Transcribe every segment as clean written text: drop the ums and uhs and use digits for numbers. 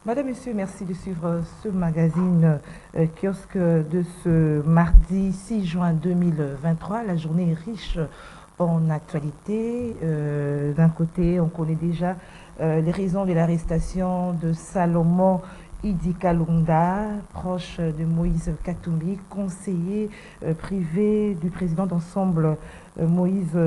Madame, Monsieur, merci de suivre ce magazine kiosque de ce mardi 6 juin 2023. La journée est riche en actualité. D'un côté, on connaît déjà les raisons de l'arrestation de Salomon Idi Kalunda, proche de Moïse Katumbi, conseiller privé du président d'ensemble Moïse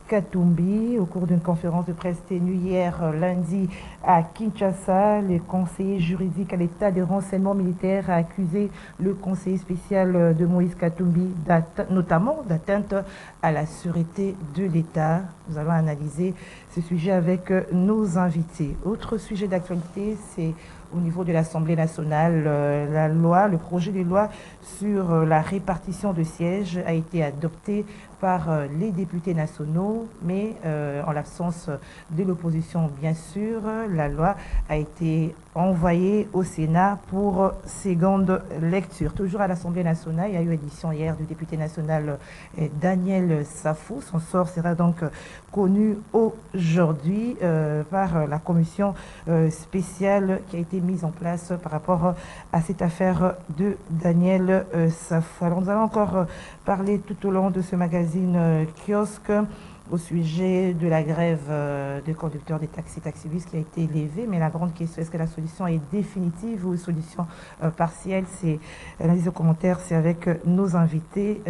Katumbi. Au cours d'une conférence de presse tenue hier lundi à Kinshasa, le conseiller juridique à l'état des renseignements militaires a accusé le conseiller spécial de Moïse Katumbi notamment d'atteinte à la sûreté de l'État. Nous allons analyser ce sujet avec nos invités. Autre sujet d'actualité, c'est au niveau de l'Assemblée nationale, le projet de loi sur la répartition de sièges a été adopté par les députés nationaux, mais en l'absence de l'opposition, bien sûr, la loi a été envoyée au Sénat pour seconde lecture. Toujours à l'Assemblée nationale, il y a eu édition hier du député national Daniel Safou. Son sort sera donc connu aujourd'hui par la commission spéciale qui a été mise en place par rapport à cette affaire de Daniel Safou. Alors nous allons encore parler tout au long de ce magazine kiosque au sujet de la grève des conducteurs des taxis-taxibus qui a été élevée. Mais la grande question, est-ce que la solution est définitive ou une solution partielle? C'est l'analyse de commentaires, c'est avec nos invités.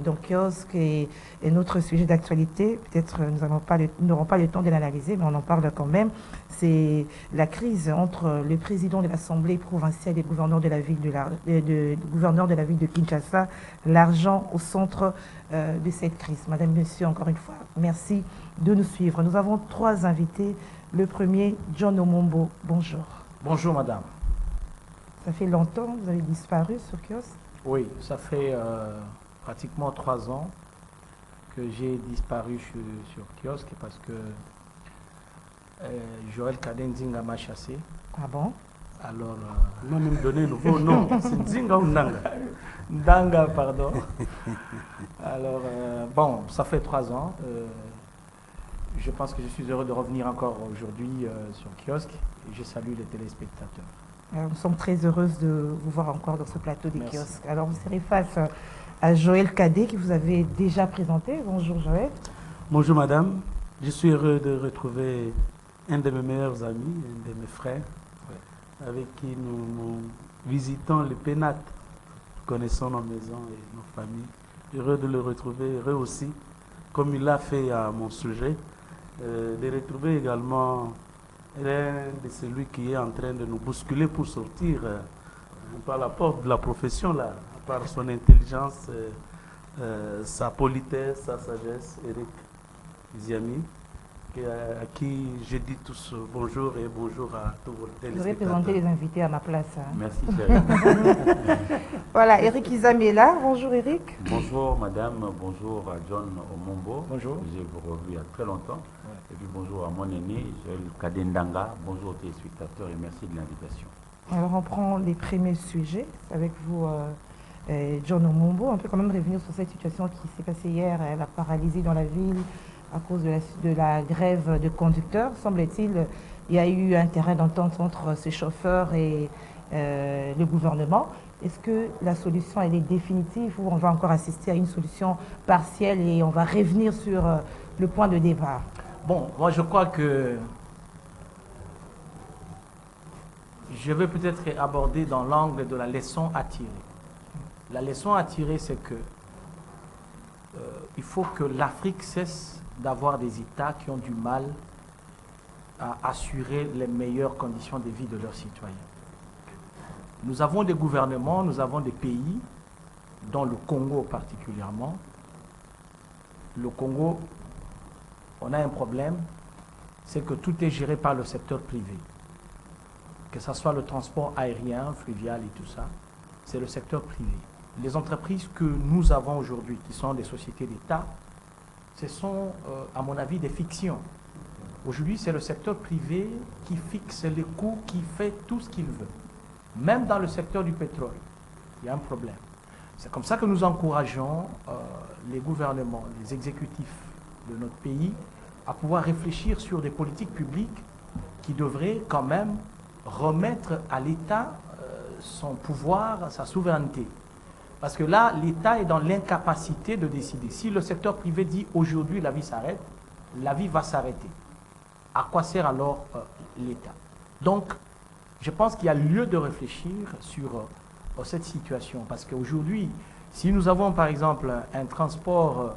Donc kiosque et notre sujet d'actualité, peut-être nous n'aurons pas le temps de l'analyser, mais on en parle quand même. C'est la crise entre le président de l'Assemblée provinciale et le gouverneur de la ville de Kinshasa, l'argent au centre de cette crise. Madame, Monsieur, encore une fois, merci de nous suivre. Nous avons trois invités. Le premier, John Omombo. Bonjour. Bonjour, madame. Ça fait longtemps que vous avez disparu sur Kiosque? Oui, ça fait pratiquement 3 ans que j'ai disparu sur Kiosque parce que Joël Kadenzing m'a chassé. Ah bon? Alors, il m'a même donné un nouveau nom. C'est Nzinga ou Ndanga? Ndanga, pardon. Alors, bon, ça fait 3 ans. Je pense que je suis heureux de revenir encore aujourd'hui sur Kiosque et je salue les téléspectateurs. Alors, nous sommes très heureuses de vous voir encore dans ce plateau des Merci. kiosques. Alors, vous serez face à Joël Cadet, qui vous avez déjà présenté. Bonjour Joël. Bonjour madame, je suis heureux de retrouver un de mes meilleurs amis, un de mes frères, avec qui nous visitons le Pénat. Nous connaissons nos maisons et nos familles. Heureux de le retrouver, heureux aussi, comme il l'a fait à mon sujet, de retrouver également l'un de celui qui est en train de nous bousculer pour sortir par la porte de la profession, là, par son intelligence, sa politesse, sa sagesse, Eric Ziami, à qui je dis tous bonjour et bonjour à tous vos téléspectateurs. Vous allez présenter les invités à ma place. Hein. Merci chérie. Voilà, Eric Izami est là. Bonjour Eric. Bonjour madame, bonjour à John Omombo. Bonjour. J'ai vous revu il y a très longtemps. Ouais. Et puis bonjour à mon aîné, Joël Kadendanga. Bonjour aux téléspectateurs et merci de l'invitation. Alors on prend les premiers sujets avec vous, John Omombo. On peut quand même revenir sur cette situation qui s'est passée hier, la paralysie dans la ville à cause de la grève de conducteurs. Semble-t-il, il y a eu un terrain d'entente entre ces chauffeurs et le gouvernement. Est-ce que la solution elle est définitive ou on va encore assister à une solution partielle et on va revenir sur le point de départ? Bon, moi je crois que je vais peut-être aborder dans l'angle de la leçon à tirer. La leçon à tirer, c'est que il faut que l'Afrique cesse d'avoir des États qui ont du mal à assurer les meilleures conditions de vie de leurs citoyens. Nous avons des gouvernements, nous avons des pays, dont le Congo particulièrement. Le Congo, on a un problème, c'est que tout est géré par le secteur privé. Que ce soit le transport aérien, fluvial et tout ça, c'est le secteur privé. Les entreprises que nous avons aujourd'hui, qui sont des sociétés d'État, ce sont, à mon avis, des fictions. Aujourd'hui, c'est le secteur privé qui fixe les coûts, qui fait tout ce qu'il veut. Même dans le secteur du pétrole, il y a un problème. C'est comme ça que nous encourageons les gouvernements, les exécutifs de notre pays à pouvoir réfléchir sur des politiques publiques qui devraient quand même remettre à l'État son pouvoir, sa souveraineté. Parce que là, l'État est dans l'incapacité de décider. Si le secteur privé dit aujourd'hui la vie s'arrête, la vie va s'arrêter. À quoi sert alors l'État? Donc, je pense qu'il y a lieu de réfléchir sur cette situation. Parce qu'aujourd'hui, si nous avons par exemple un transport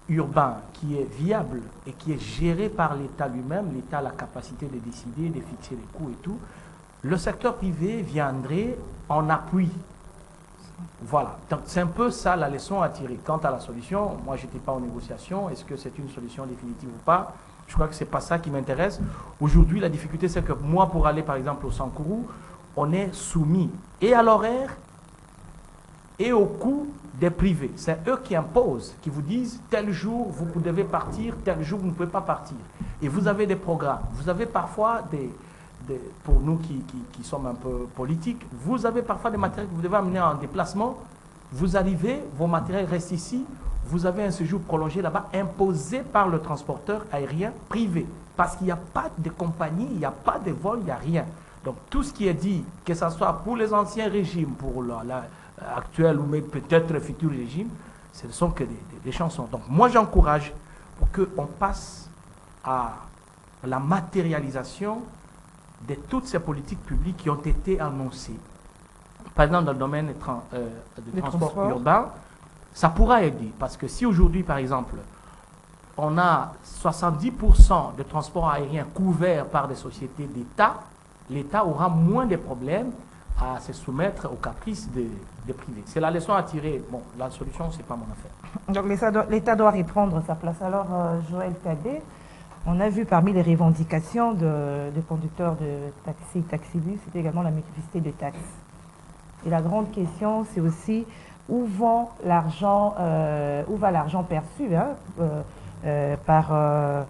urbain qui est viable et qui est géré par l'État lui-même, l'État a la capacité de décider, de fixer les coûts et tout, le secteur privé viendrait en appui. Voilà, donc c'est un peu ça la leçon à tirer. Quant à la solution, moi je n'étais pas en négociation, est-ce que c'est une solution définitive ou pas? Je crois que ce n'est pas ça qui m'intéresse. Aujourd'hui, la difficulté c'est que moi pour aller par exemple au Sankourou, on est soumis et à l'horaire et au coût des privés. C'est eux qui imposent, qui vous disent tel jour vous devez partir, tel jour vous ne pouvez pas partir. Et vous avez des programmes, vous avez parfois pour nous qui sommes un peu politiques, vous avez parfois des matériels que vous devez amener en déplacement, vous arrivez, vos matériels restent ici, vous avez un séjour prolongé là-bas, imposé par le transporteur aérien privé, parce qu'il n'y a pas de compagnie, il n'y a pas de vol, il n'y a rien. Donc tout ce qui est dit, que ce soit pour les anciens régimes, pour l'actuel ou même peut-être le futur régime, ce ne sont que des chansons. Donc moi j'encourage pour qu'on passe à la matérialisation de toutes ces politiques publiques qui ont été annoncées. Par exemple, dans le domaine du transport urbain, ça pourra aider. Parce que si aujourd'hui, par exemple, on a 70% de transport aérien couvert par des sociétés d'État, l'État aura moins de problèmes à se soumettre aux caprices des privés. C'est la leçon à tirer. Bon, la solution, ce n'est pas mon affaire. Donc l'État doit reprendre sa place. Alors, Joël Cadet, on a vu parmi les revendications de conducteurs de taxi, taxibus, c'était également la mutualité de taxes. Et la grande question, c'est aussi où va l'argent perçu par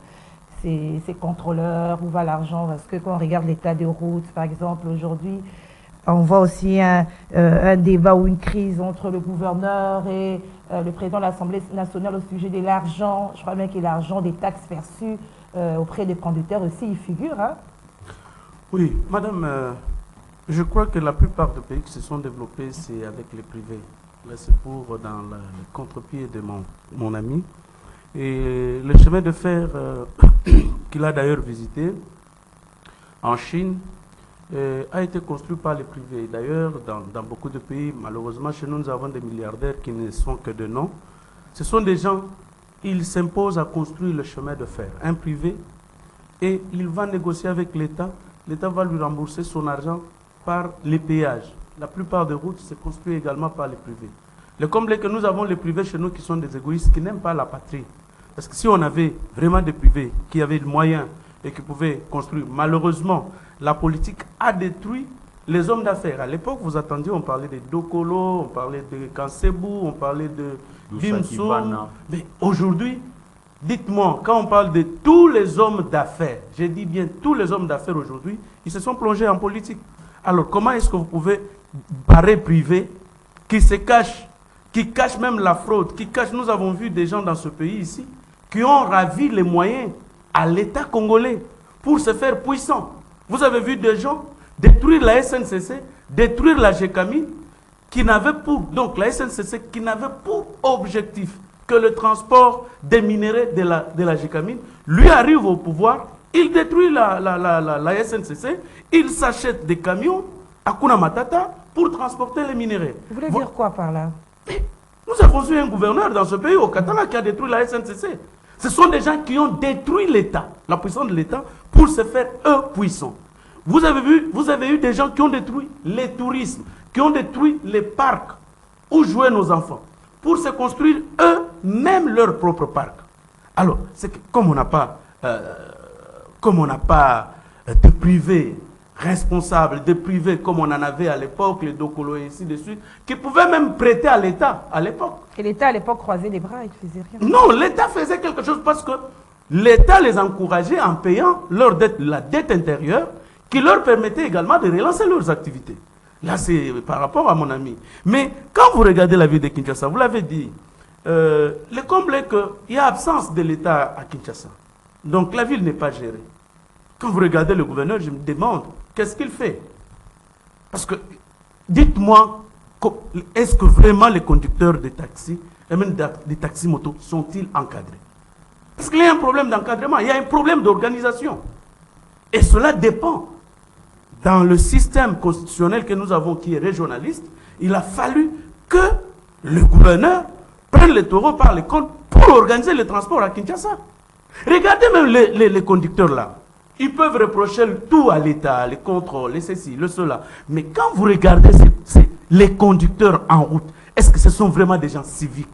ces contrôleurs, où va l'argent, parce que quand on regarde l'état des routes, par exemple, aujourd'hui, on voit aussi un débat ou une crise entre le gouverneur et le président de l'Assemblée nationale au sujet de l'argent. Je crois bien que l'argent des taxes perçues auprès des conducteurs aussi, il figure. Hein? Oui, madame, je crois que la plupart des pays qui se sont développés, c'est avec les privés. Là, c'est pour dans le contre-pied de mon ami. Et le chemin de fer qu'il a d'ailleurs visité en Chine a été construit par les privés. D'ailleurs, dans beaucoup de pays, malheureusement, chez nous, nous avons des milliardaires qui ne sont que de nom. Ce sont des gens, ils s'imposent à construire le chemin de fer, un privé, et il va négocier avec l'État. L'État va lui rembourser son argent par les péages. La plupart des routes se construisent également par les privés. Le comble est que nous avons les privés chez nous qui sont des égoïstes, qui n'aiment pas la patrie. Parce que si on avait vraiment des privés qui avaient le moyen et qui pouvaient construire, malheureusement, la politique a détruit les hommes d'affaires. À l'époque, vous attendiez, on parlait de Dokolo, on parlait de Kansebou, on parlait de Bimsou. Mais aujourd'hui, dites-moi, quand on parle de tous les hommes d'affaires, je dis bien tous les hommes d'affaires aujourd'hui, ils se sont plongés en politique. Alors, comment est-ce que vous pouvez barrer privé qui se cachent, qui cachent même la fraude, qui cachent, nous avons vu des gens dans ce pays ici, qui ont ravi les moyens à l'État congolais pour se faire puissant. Vous avez vu des gens détruire la SNCC, détruire la GECAMI, qui n'avait donc la SNCC qui n'avait pour objectif que le transport des minéraux de la GECAMI, lui arrive au pouvoir, il détruit la SNCC, il s'achète des camions à Kuna Matata pour transporter les minéraux. Vous voulez dire quoi par là? Nous avons eu un gouverneur dans ce pays, au Katanga, qui a détruit la SNCC. Ce sont des gens qui ont détruit l'État, la puissance de l'État, pour se faire eux puissants. Vous avez eu des gens qui ont détruit les tourismes, qui ont détruit les parcs où jouaient nos enfants, pour se construire eux-mêmes leur propre parc. Alors, c'est que comme on n'a pas de privés responsables, de privés comme on en avait à l'époque, les Dokolo et ainsi de suite, qui pouvaient même prêter à l'État à l'époque. Et l'État à l'époque croisait les bras, il ne faisait rien. Non, l'État faisait quelque chose parce que l'État les encourageait en payant leur dette, la dette intérieure, qui leur permettait également de relancer leurs activités. Là, c'est par rapport à mon ami. Mais quand vous regardez la ville de Kinshasa, vous l'avez dit, le comble est qu'il y a absence de l'État à Kinshasa. Donc la ville n'est pas gérée. Quand vous regardez le gouverneur, je me demande, qu'est-ce qu'il fait? Parce que, dites-moi, est-ce que vraiment les conducteurs de taxis, et même des taxis-motos, sont-ils encadrés? Parce qu'il y a un problème d'encadrement, il y a un problème d'organisation. Et cela dépend. Dans le système constitutionnel que nous avons, qui est régionaliste, il a fallu que le gouverneur prenne les taureaux par les cornes pour organiser le transport à Kinshasa. Regardez même les conducteurs là. Ils peuvent reprocher tout à l'État, les contrôles, les ceci, le cela. Mais quand vous regardez les conducteurs en route, est-ce que ce sont vraiment des gens civiques?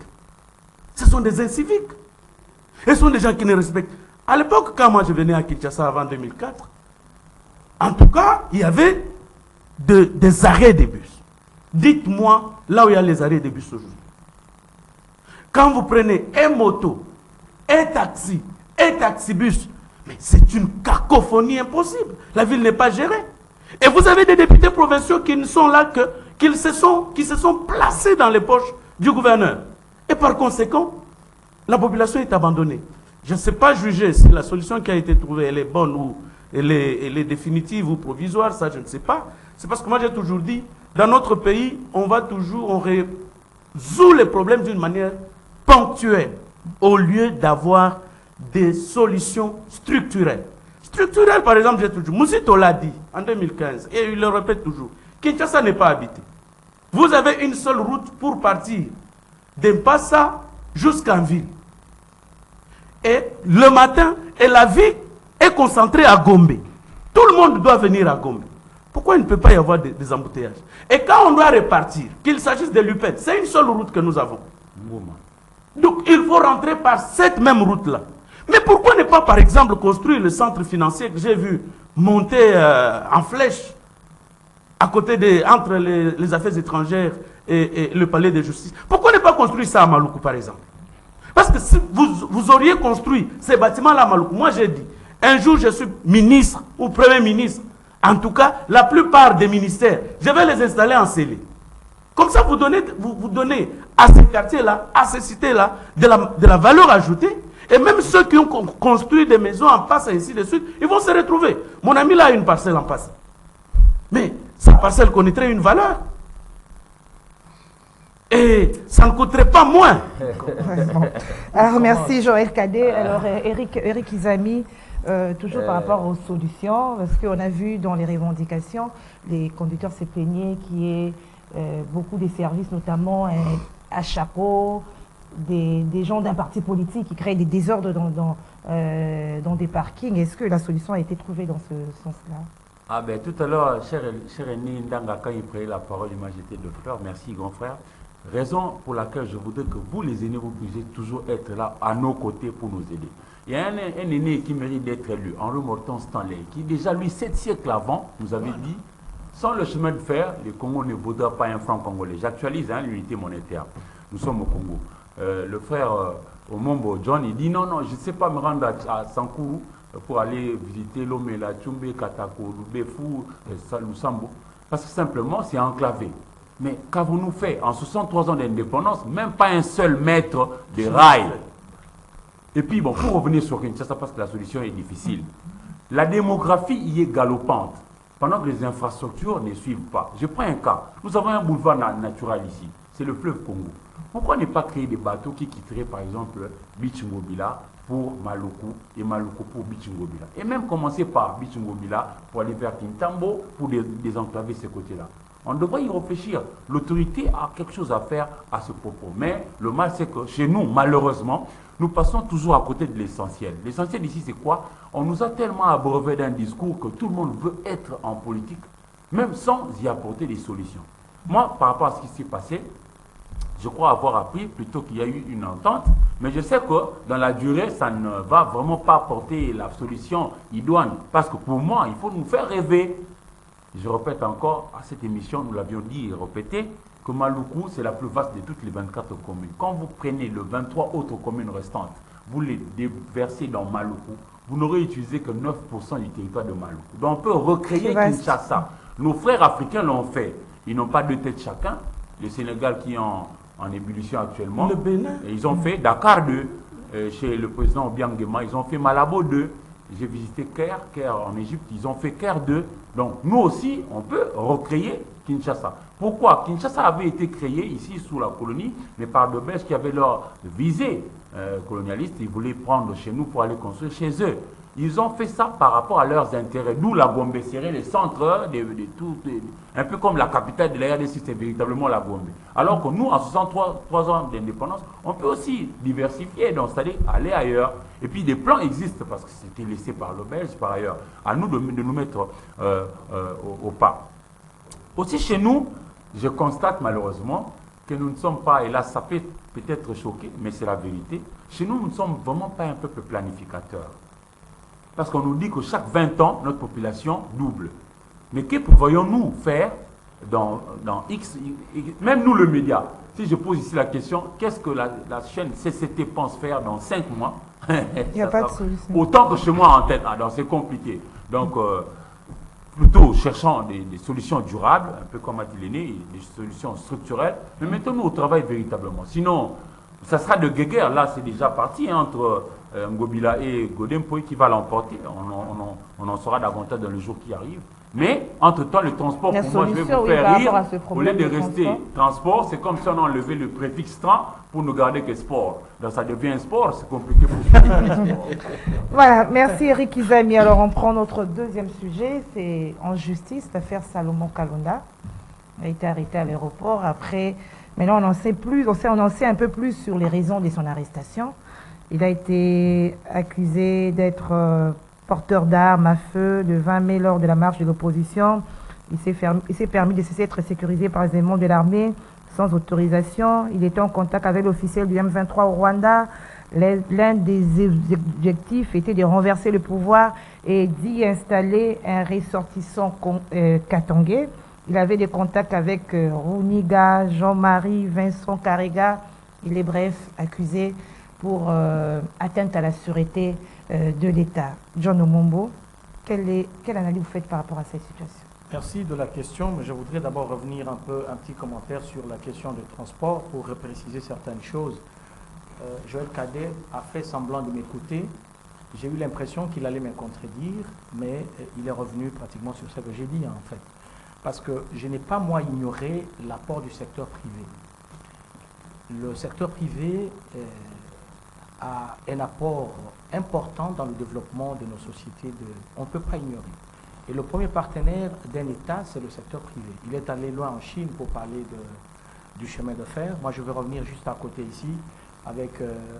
Ce sont des inciviques. Ce sont des gens qui ne respectent. À l'époque, quand moi je venais à Kinshasa avant 2004, en tout cas, il y avait des arrêts de bus. Dites-moi là où il y a les arrêts de bus aujourd'hui. Quand vous prenez un moto, un taxi-bus, mais c'est une cacophonie impossible. La ville n'est pas gérée. Et vous avez des députés provinciaux qui ne sont là qui se sont placés dans les poches du gouverneur. Et par conséquent, la population est abandonnée. Je ne sais pas juger si la solution qui a été trouvée, elle est bonne ou elle est définitive ou provisoire, ça je ne sais pas. C'est parce que moi j'ai toujours dit, dans notre pays, on résout les problèmes d'une manière ponctuelle, au lieu d'avoir des solutions structurelles. Structurelles, par exemple, j'ai toujours... Mousito l'a dit en 2015, et il le répète toujours, Kinshasa n'est pas habité. Vous avez une seule route pour partir d'Mpassa jusqu'en ville. Et le matin, et la vie est concentrée à Gombe. Tout le monde doit venir à Gombe. Pourquoi il ne peut pas y avoir des embouteillages? Et quand on doit repartir, qu'il s'agisse de l'UPET, c'est une seule route que nous avons. Donc il faut rentrer par cette même route-là. Mais pourquoi ne pas, par exemple, construire le centre financier que j'ai vu monter en flèche entre les affaires étrangères et le palais de justice? Pourquoi ne pas construire ça à Maluku, par exemple? Parce que si vous auriez construit ces bâtiments-là à Maluku, moi j'ai dit, un jour je suis ministre ou premier ministre, en tout cas, la plupart des ministères, je vais les installer en scellé. Comme ça, vous donnez à ces quartiers-là, à ces cités-là, de la valeur ajoutée. Et même ceux qui ont construit des maisons en passe et ainsi de suite, ils vont se retrouver. Mon ami là a une parcelle en passe. Mais sa parcelle connaîtrait une valeur. Et ça ne coûterait pas moins. Alors merci Joël Cadet. Alors Eric Izami, toujours par rapport aux solutions, parce qu'on a vu dans les revendications, les conducteurs se plaignaient qu'il y ait beaucoup de services, notamment à chapeau, des gens d'un parti politique qui créent des désordres dans des parkings. Est-ce que la solution a été trouvée dans ce sens-là? Ah ben tout à l'heure, cher Eni Ndanga, quand il prenait la parole, il m'a jeté de fleurs. Merci grand frère. Raison pour laquelle je voudrais que vous les aînés, vous puissiez toujours être là à nos côtés pour nous aider. Il y a un aîné qui mérite d'être élu, Henri Morton Stanley, qui déjà lui 7 siècles avant nous avait dit, sans le chemin de fer, le Congo ne vaudra pas un franc congolais. J'actualise l'unité monétaire. Nous sommes au Congo. Le frère Omombo John, il dit non, je ne sais pas me rendre à Sankourou pour aller visiter Lomela, Tchumbe, Katako, Lubefou, Lusambo, parce que simplement c'est enclavé. Mais qu'avons-nous fait en 63 ans d'indépendance? Même pas un seul mètre de rail. Et puis bon, pour revenir sur Kinshasa, parce que la solution est difficile, la démographie y est galopante, pendant que les infrastructures ne suivent pas. Je prends un cas. Nous avons un boulevard naturel ici, c'est le fleuve Congo. Pourquoi ne pas créer des bateaux qui quitteraient par exemple Bichingobila pour Maluku et Maluku pour Bichingobila? Et même commencer par Bichingobila pour aller vers Kintambo pour désenclaver ces côtés-là. On devrait y réfléchir. L'autorité a quelque chose à faire à ce propos. Mais le mal, c'est que chez nous, malheureusement, nous passons toujours à côté de l'essentiel. L'essentiel ici, c'est quoi? On nous a tellement abreuvé d'un discours que tout le monde veut être en politique, même sans y apporter des solutions. Moi, par rapport à ce qui s'est passé, je crois avoir appris plutôt qu'il y a eu une entente, mais je sais que dans la durée, ça ne va vraiment pas apporter la solution idoine. Parce que pour moi, il faut nous faire rêver. Je répète encore, à cette émission, nous l'avions dit et répété, que Maluku, c'est la plus vaste de toutes les 24 communes. Quand vous prenez les 23 autres communes restantes, vous les déversez dans Maluku, vous n'aurez utilisé que 9% du territoire de Maluku. Donc on peut recréer Kinshasa. Nos frères africains l'ont fait. Ils n'ont pas 2 têtes chacun. Le Sénégal qui est en ébullition actuellement. Le Bénin. Et ils ont fait Dakar 2 chez le président Obiang Nguema. Ils ont fait Malabo 2. j'ai visité Caire en Égypte, ils ont fait Caire 2. Donc nous aussi, on peut recréer Kinshasa. Pourquoi? Kinshasa avait été créé ici sous la colonie, mais par de Belges qui avaient leur visée colonialiste, ils voulaient prendre chez nous pour aller construire chez eux. Ils ont fait ça par rapport à leurs intérêts. Nous, la Gombe serait le centre de tout, un peu comme la capitale de la RDC, c'est véritablement la Gombe. Alors que nous, en 63 ans d'indépendance, on peut aussi diversifier, donc c'est-à-dire aller ailleurs. Et puis des plans existent parce que c'était laissé par le Belge, par ailleurs. À nous de nous mettre au pas. Aussi chez nous, je constate malheureusement que nous ne sommes pas, et là ça peut peut-être choquer, mais c'est la vérité, chez nous, nous ne sommes vraiment pas un peuple planificateur. Parce qu'on nous dit que chaque 20 ans, notre population double. Mais que pourrions-nous faire dans X, même nous le média? Si je pose ici la question, qu'est-ce que la chaîne CCT pense faire dans 5 mois? Il n'y a pas de solution. Autant que chez moi en tête, donc c'est compliqué. Donc, plutôt cherchant des solutions durables, un peu comme a dit l'aîné, des solutions structurelles, mais mettons-nous au travail véritablement. Sinon, ça sera de guéguerre. Là, c'est déjà parti entre Ngobila et Godempoy qui va l'emporter. On en saura davantage dans le jour qui arrive. Mais, entre-temps, le transport, pour moi, je vais vous faire rire. Au lieu de rester transport, c'est comme si on enlevait le préfixe trans pour ne garder que sport. Donc, ça devient un sport, c'est compliqué pour Voilà, merci Eric Izami. Alors, on prend notre deuxième sujet, c'est en justice, l'affaire Salomon Kalonda. Il a été arrêté à l'aéroport. Après, maintenant, on en sait plus, on en sait un peu plus sur les raisons de son arrestation. Il a été accusé d'être porteur d'armes à feu le 20 mai lors de la marche de l'opposition. Il s'est permis de cesser d'être sécurisé par les éléments de l'armée sans autorisation. Il était en contact avec l'officiel du M23 au Rwanda. L'un des objectifs était de renverser le pouvoir et d'y installer un ressortissant katangais. Il avait des contacts avec Rouniga, Jean-Marie, Vincent Karega. Il est bref accusé pour atteinte à la sûreté de l'État. John Omombo, quelle analyse vous faites par rapport à cette situation? Merci de la question, mais je voudrais d'abord revenir un petit commentaire sur la question du transport pour préciser certaines choses. Joël Cadet a fait semblant de m'écouter. J'ai eu l'impression qu'il allait me contredire, mais il est revenu pratiquement sur ce que j'ai dit en fait. Parce que je n'ai pas moi ignoré l'apport du secteur privé. Le secteur privé a un apport important dans le développement de nos sociétés. On ne peut pas ignorer. Et le premier partenaire d'un État, c'est le secteur privé. Il est allé loin en Chine pour parler du chemin de fer. Moi, je vais revenir juste à côté ici, avec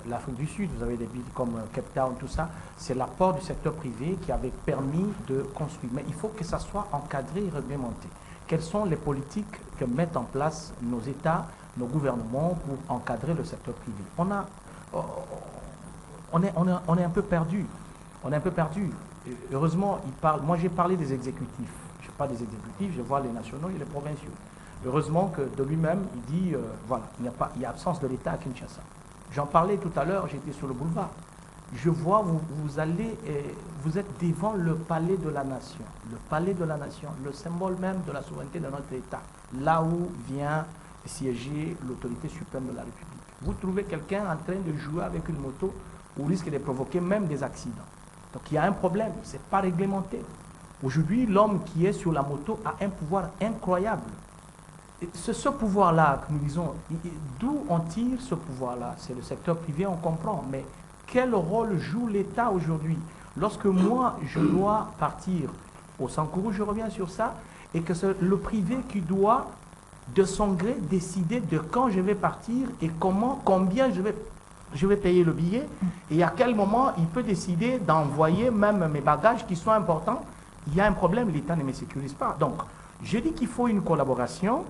l'Afrique du Sud. Vous avez des villes comme Cape Town, tout ça. C'est l'apport du secteur privé qui avait permis de construire. Mais il faut que ça soit encadré et réglementé. Quelles sont les politiques que mettent en place nos États, nos gouvernements pour encadrer le secteur privé? On est un peu perdu. On est un peu perdu. Et heureusement, moi j'ai parlé des exécutifs. Je ne sais pas des exécutifs, je vois les nationaux et les provinciaux. Heureusement que de lui-même, il dit, voilà, il y a absence de l'État à Kinshasa. J'en parlais tout à l'heure, j'étais sur le boulevard. Je vois, vous êtes devant le palais de la nation. Le palais de la nation, le symbole même de la souveraineté de notre État. Là où vient siéger l'autorité suprême de la République. Vous trouvez quelqu'un en train de jouer avec une moto au risque de provoquer même des accidents. Donc il y a un problème, ce n'est pas réglementé. Aujourd'hui, l'homme qui est sur la moto a un pouvoir incroyable. C'est ce pouvoir-là que nous disons, d'où on tire ce pouvoir-là? C'est le secteur privé, on comprend, mais quel rôle joue l'État aujourd'hui? Lorsque moi, je dois partir au Sankourou, je reviens sur ça, et que c'est le privé qui doit, de son gré, décider de quand je vais partir et combien je vais payer le billet, et à quel moment il peut décider d'envoyer même mes bagages qui sont importants. Il y a un problème, l'État ne me sécurise pas. Donc, je dis qu'il faut une collaboration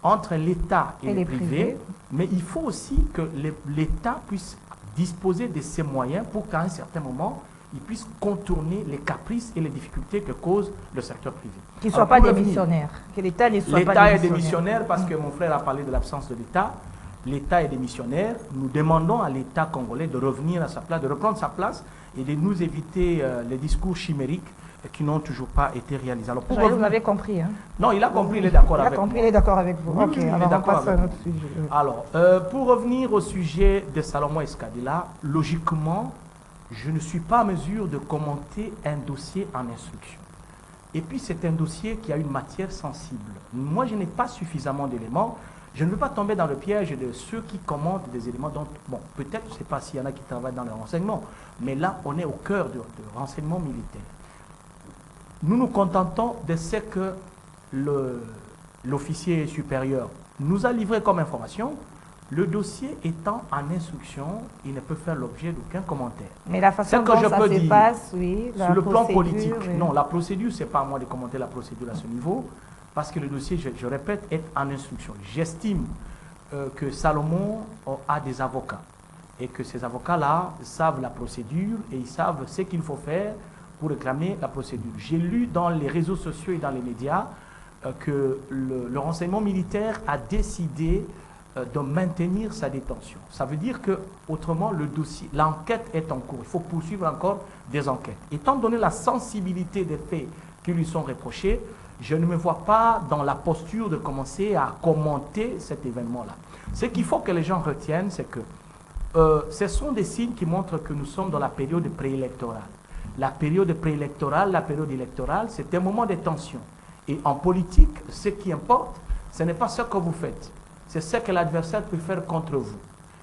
entre l'État et les privés, mais il faut aussi que l'État puisse disposer de ses moyens pour qu'à un certain moment, il puisse contourner les caprices et les difficultés que cause le secteur privé. Qu'il ne soit pas démissionnaire, que l'État ne soit pas démissionnaire. L'État est démissionnaire parce que mon frère a parlé de l'absence de l'État. L'État est démissionnaire. Nous demandons à l'État congolais de revenir à sa place, de reprendre sa place et de nous éviter les discours chimériques qui n'ont toujours pas été réalisés. Alors, vous avez compris, hein? Non, il a compris, il est d'accord avec vous. Il est d'accord avec vous. Oui, ok, oui, alors on passe à un autre sujet. Alors, pour revenir au sujet de Salomon Eskadila, logiquement, je ne suis pas en mesure de commenter un dossier en instruction. Et puis c'est un dossier qui a une matière sensible. Moi, je n'ai pas suffisamment d'éléments. Je ne veux pas tomber dans le piège de ceux qui commentent des éléments dont, bon, peut-être, je ne sais pas s'il y en a qui travaillent dans le renseignement, mais là, on est au cœur de renseignement militaire. Nous nous contentons de ce que l'officier supérieur nous a livré comme information. Le dossier étant en instruction, il ne peut faire l'objet d'aucun commentaire. Mais la façon dont ça se passe, oui, sur le plan politique, non, la procédure, ce n'est pas à moi de commenter la procédure à ce niveau, parce que le dossier, je répète, est en instruction. J'estime que Salomon a des avocats, et que ces avocats-là savent la procédure, et ils savent ce qu'il faut faire pour réclamer la procédure. J'ai lu dans les réseaux sociaux et dans les médias que le renseignement militaire a décidé de maintenir sa détention. Ça veut dire que, autrement, le dossier, l'enquête est en cours. Il faut poursuivre encore des enquêtes. Étant donné la sensibilité des faits qui lui sont reprochés, je ne me vois pas dans la posture de commencer à commenter cet événement-là. Ce qu'il faut que les gens retiennent, c'est que ce sont des signes qui montrent que nous sommes dans la période préélectorale. La période préélectorale, la période électorale, c'est un moment de tension. Et en politique, ce qui importe, ce n'est pas ce que vous faites. C'est ce que l'adversaire peut faire contre vous.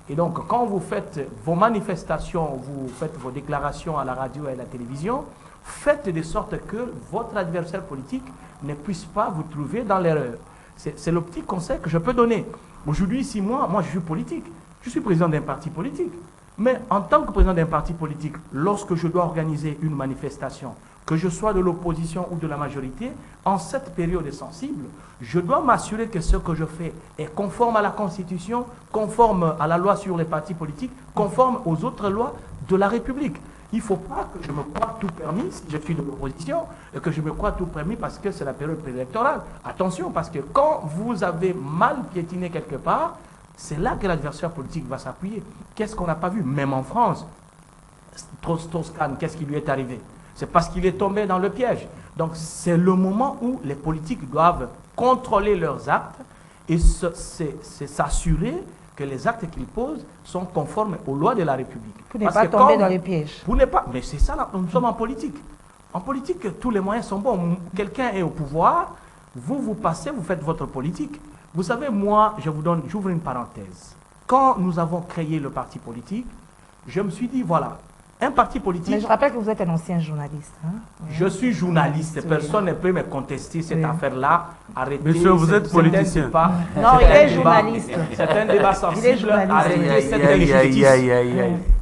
Et donc, quand vous faites vos manifestations, vous faites vos déclarations à la radio et à la télévision, faites de sorte que votre adversaire politique ne puisse pas vous trouver dans l'erreur. C'est le petit conseil que je peux donner. Aujourd'hui, si moi je suis politique, je suis président d'un parti politique. Mais en tant que président d'un parti politique, lorsque je dois organiser une manifestation, que je sois de l'opposition ou de la majorité, en cette période sensible, je dois m'assurer que ce que je fais est conforme à la Constitution, conforme à la loi sur les partis politiques, conforme aux autres lois de la République. Il ne faut pas que je me croie tout permis si je suis de l'opposition et que je me croie tout permis parce que c'est la période préélectorale. Attention, parce que quand vous avez mal piétiné quelque part, c'est là que l'adversaire politique va s'appuyer. Qu'est-ce qu'on n'a pas vu? Même en France, Strauss-Kahn, qu'est-ce qui lui est arrivé? C'est parce qu'il est tombé dans le piège. Donc c'est le moment où les politiques doivent contrôler leurs actes et s'assurer que les actes qu'ils posent sont conformes aux lois de la République. Pour ne pas tomber dans les pièges. Pour ne pas, mais c'est ça, là, nous sommes en politique. En politique, tous les moyens sont bons. Quelqu'un est au pouvoir, vous passez, vous faites votre politique. Vous savez, moi, j'ouvre une parenthèse. Quand nous avons créé le parti politique, je me suis dit, voilà, un parti politique... Mais je rappelle que vous êtes un ancien journaliste. Hein? Je suis journaliste. Personne ne peut me contester cette affaire-là. Arrêtez. Monsieur, vous êtes politicien. Non, il est journaliste. C'est un débat sensible. Arrêtez cette injustice.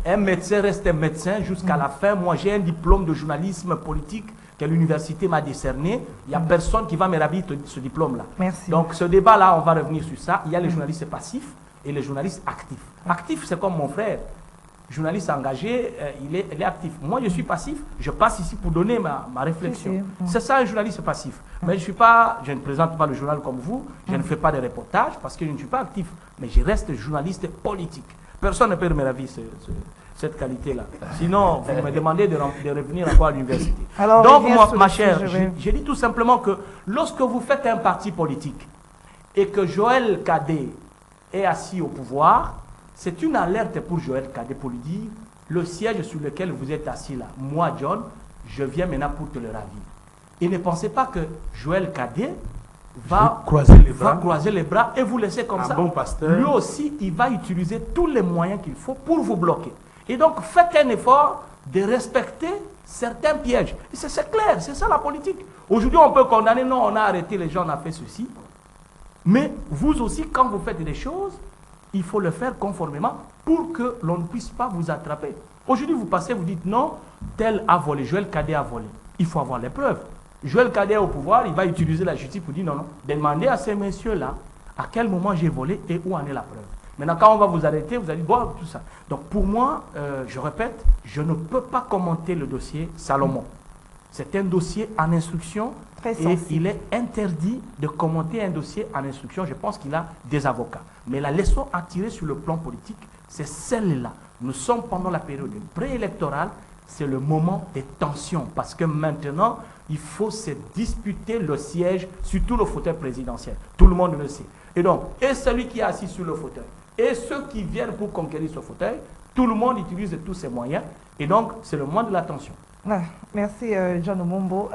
Un médecin reste un médecin jusqu'à la fin. Moi, j'ai un diplôme de journalisme politique que l'université m'a décerné. Il n'y a personne qui va me ravir ce diplôme-là. Merci. Donc, ce débat-là, on va revenir sur ça. Il y a les journalistes passifs et les journalistes actifs. Actif, c'est comme mon frère. Journaliste engagé, il est actif. Moi, je suis passif. Je passe ici pour donner ma réflexion. C'est ça un journaliste passif. Mais je ne présente pas le journal comme vous. Je ne fais pas de reportages parce que je ne suis pas actif. Mais je reste journaliste politique. Personne ne peut me ravir cette qualité-là. Sinon, vous me demandez de revenir encore à l'université. Donc, moi, ma chère, je dis tout simplement que lorsque vous faites un parti politique et que Joël Cadet est assis au pouvoir, c'est une alerte pour Joël Cadet pour lui dire le siège sur lequel vous êtes assis là, moi John, je viens maintenant pour te le ravir. Et ne pensez pas que Joël Cadet va croiser les bras et vous laisser comme ça. Bon pasteur. Lui aussi, il va utiliser tous les moyens qu'il faut pour vous bloquer. Et donc, faites un effort de respecter certains pièges. C'est clair, c'est ça la politique. Aujourd'hui, on peut condamner, non, on a arrêté les gens, on a fait ceci. Mais vous aussi, quand vous faites des choses, il faut le faire conformément pour que l'on ne puisse pas vous attraper. Aujourd'hui, vous passez, vous dites non, tel a volé, Joël Cadet a volé. Il faut avoir les preuves. Joël Cadet est au pouvoir, il va utiliser la justice pour dire non, non. Demandez à ces messieurs-là à quel moment j'ai volé et où en est la preuve. Maintenant, quand on va vous arrêter, vous allez voir tout ça. Donc pour moi, je répète, je ne peux pas commenter le dossier Salomon. C'est un dossier en instruction et il est interdit de commenter un dossier en instruction. Je pense qu'il a des avocats. Mais la leçon à tirer sur le plan politique, c'est celle-là. Nous sommes pendant la période préélectorale, c'est le moment des tensions. Parce que maintenant, il faut se disputer le siège, surtout le fauteuil présidentiel. Tout le monde le sait. Et donc, et celui qui est assis sur le fauteuil, et ceux qui viennent pour conquérir ce fauteuil, tout le monde utilise tous ces moyens. Et donc, c'est le mois de l'attention. Ah, merci John Omombo.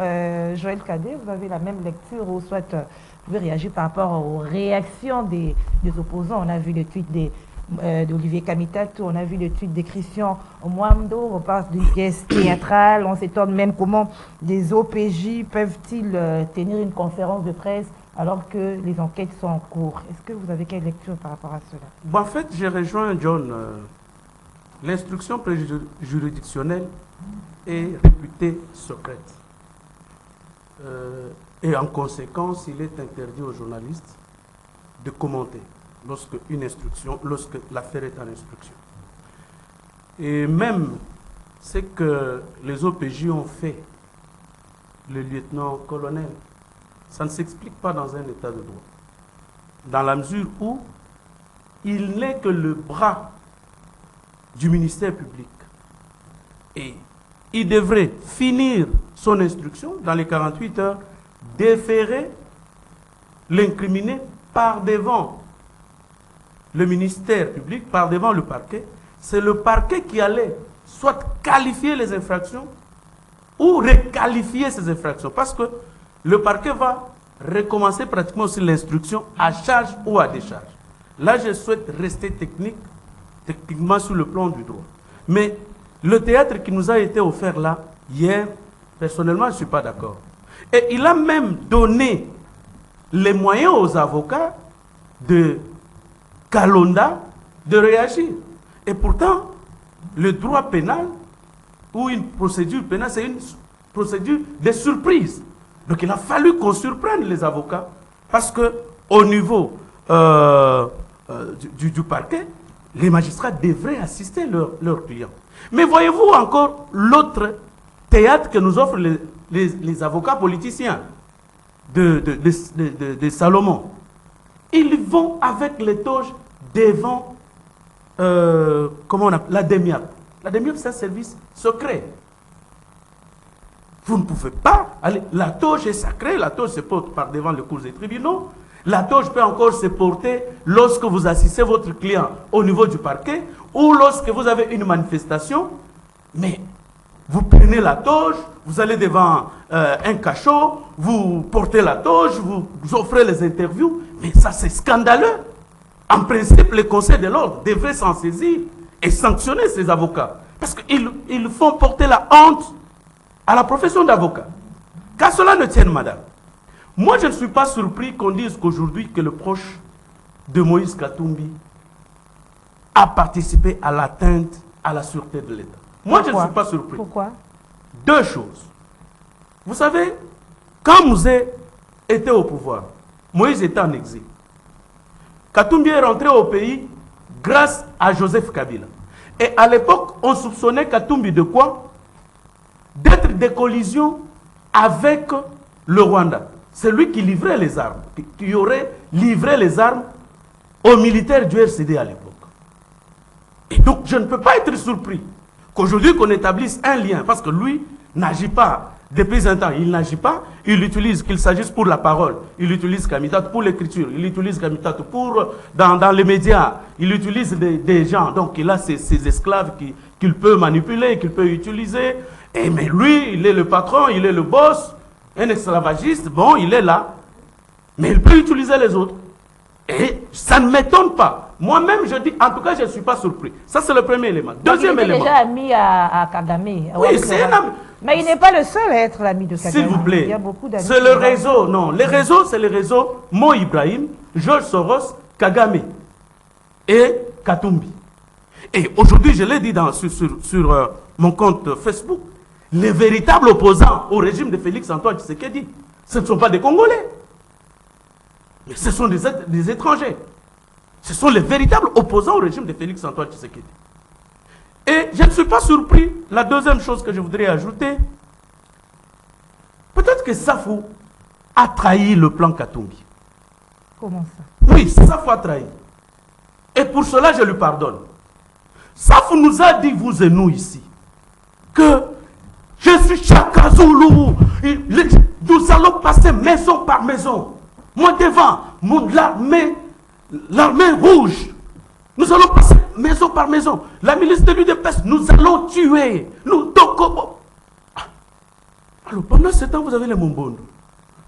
Joël Cadet, vous avez la même lecture ou soit vous pouvez réagir par rapport aux réactions des opposants. On a vu le tweet d'Olivier Kamitatou, on a vu le tweet de Christian Mwamdo, on parle d'une pièce théâtrale, on s'étonne même comment des OPJ peuvent-ils tenir une conférence de presse alors que les enquêtes sont en cours. Est-ce que vous avez quelle lecture par rapport à cela? Bon, en fait, j'ai rejoint John. L'instruction juridictionnelle est réputée secrète. Et en conséquence, il est interdit aux journalistes de commenter lorsque l'affaire est en instruction. Et même ce que les OPJ ont fait, le lieutenant-colonel, ça ne s'explique pas dans un état de droit. Dans la mesure où il n'est que le bras du ministère public. Et il devrait finir son instruction dans les 48 heures, déférer l'incriminé par devant le ministère public, par devant le parquet. C'est le parquet qui allait soit qualifier les infractions ou requalifier ces infractions. Parce que le parquet va recommencer pratiquement aussi l'instruction à charge ou à décharge. Là, je souhaite rester techniquement sur le plan du droit. Mais le théâtre qui nous a été offert là, hier, personnellement, je ne suis pas d'accord. Et il a même donné les moyens aux avocats de Kalonda de réagir. Et pourtant, le droit pénal ou une procédure pénale, c'est une procédure de surprise. Donc il a fallu qu'on surprenne les avocats parce que au niveau du parquet, les magistrats devraient assister leurs clients. Mais voyez-vous encore l'autre théâtre que nous offrent les avocats politiciens de Salomon. Ils vont avec les toges devant comment on appelle, la DEMIAP. La DEMIAP, c'est un service secret. Vous ne pouvez pas aller. La toge est sacrée, la toge se porte par devant les cours des tribunaux. La toge peut encore se porter lorsque vous assistez votre client au niveau du parquet ou lorsque vous avez une manifestation. Mais vous prenez la toge, vous allez devant un cachot, vous portez la toge, vous offrez les interviews. Mais ça, c'est scandaleux. En principe, le Conseil de l'ordre devrait s'en saisir et sanctionner ces avocats. Parce qu'ils font porter la honte à la profession d'avocat. Qu'à cela ne tienne, madame. Moi, je ne suis pas surpris qu'on dise qu'aujourd'hui que le proche de Moïse Katumbi a participé à l'atteinte à la sûreté de l'État. Moi, je ne suis pas surpris. Pourquoi? Deux choses. Vous savez, quand Mouzé était au pouvoir, Moïse était en exil. Katumbi est rentré au pays grâce à Joseph Kabila. Et à l'époque, on soupçonnait Katumbi de quoi? D'être des collisions avec le Rwanda. C'est lui qui livrait les armes, qui aurait livré les armes aux militaires du RCD à l'époque. Et donc, je ne peux pas être surpris qu'aujourd'hui qu'on établisse un lien, parce que lui n'agit pas depuis un temps, il n'agit pas, il utilise, qu'il s'agisse pour la parole, il utilise Kamitatou pour l'écriture, il utilise Kamitatou pour dans les médias, il utilise des gens, donc il a ses esclaves qu'il peut manipuler, qu'il peut utiliser, et mais lui, il est le patron, il est le boss, un esclavagiste, bon, il est là, mais il peut utiliser les autres. Et ça ne m'étonne pas. Moi-même, je dis, en tout cas, je ne suis pas surpris. Ça, c'est le premier élément. Deuxième élément. Il est déjà ami à Kagame. Oui, c'est un ami. Mais il n'est pas le seul à être l'ami de Kagame. S'il vous plaît. Il y a beaucoup d'amis. C'est le réseau. Non, les réseaux, c'est le réseau Mo Ibrahim, George Soros, Kagame et Katumbi. Et aujourd'hui, je l'ai dit sur mon compte Facebook, les véritables opposants au régime de Félix Antoine Tshisekedi, ce ne sont pas des Congolais. Mais ce sont des étrangers. Ce sont les véritables opposants au régime de Félix Antoine Tshisekedi. Et je ne suis pas surpris. La deuxième chose que je voudrais ajouter, peut-être que Safou a trahi le plan Katumbi. Comment ça? Oui, Safou a trahi. Et pour cela, je lui pardonne. Safou nous a dit, vous et nous ici, que je suis Chaka Zulu. Nous allons passer maison par maison. Moi devant, l'armée rouge. Nous allons passer maison par maison. La milice de l'UDPS, nous allons tuer. Nous toquons. Alors, pendant ce temps, vous avez les Mombondo.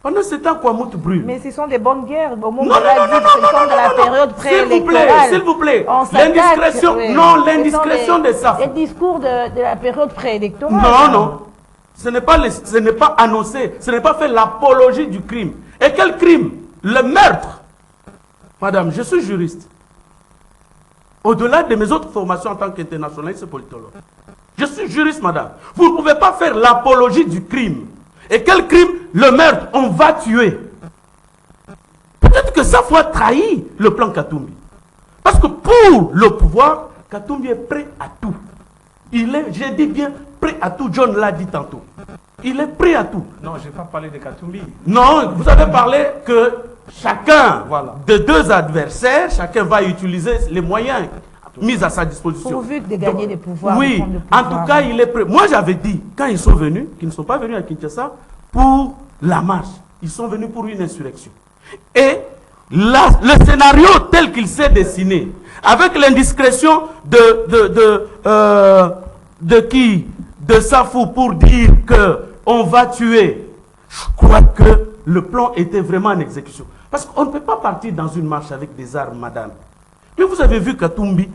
Pendant ce temps, Kouamout brûle. Mais ce sont des bonnes guerres. Au moment Non, où non, non, ce sont de la période préélectorale. S'il vous plaît. On s'attaque, L'indiscrétion, oui. non, l'indiscrétion des SAF. Les discours de la période préélectorale. Non, non. Ce n'est pas annoncé, ce n'est pas fait l'apologie du crime. Et quel crime? Le meurtre. Madame, je suis juriste. Au-delà de mes autres formations en tant qu'internationaliste et politologue. Je suis juriste, madame. Vous ne pouvez pas faire l'apologie du crime. Et quel crime? Le meurtre. On va tuer. Peut-être que ça faut trahir le plan Katumbi. Parce que pour le pouvoir, Katumbi est prêt à tout. Il est, j'ai dit bien, prêt à tout. John l'a dit tantôt. Il est prêt à tout. Non, je n'ai pas parlé de Katumbi. Non, vous avez parlé que chacun Voilà. de deux adversaires, chacun va utiliser les moyens mis à sa disposition. Pourvu de gagner des pouvoirs. Oui, de prendre le en pouvoir. tout cas, il est prêt. Moi, j'avais dit, quand ils sont venus, qu'ils ne sont pas venus à Kinshasa pour la marche. Ils sont venus pour une insurrection. Et là, le scénario tel qu'il s'est dessiné, avec l'indiscrétion de qui? De Safou pour dire qu'on va tuer. Je crois que le plan était vraiment en exécution. Parce qu'on ne peut pas partir dans une marche avec des armes, madame. Mais vous avez vu Katumbi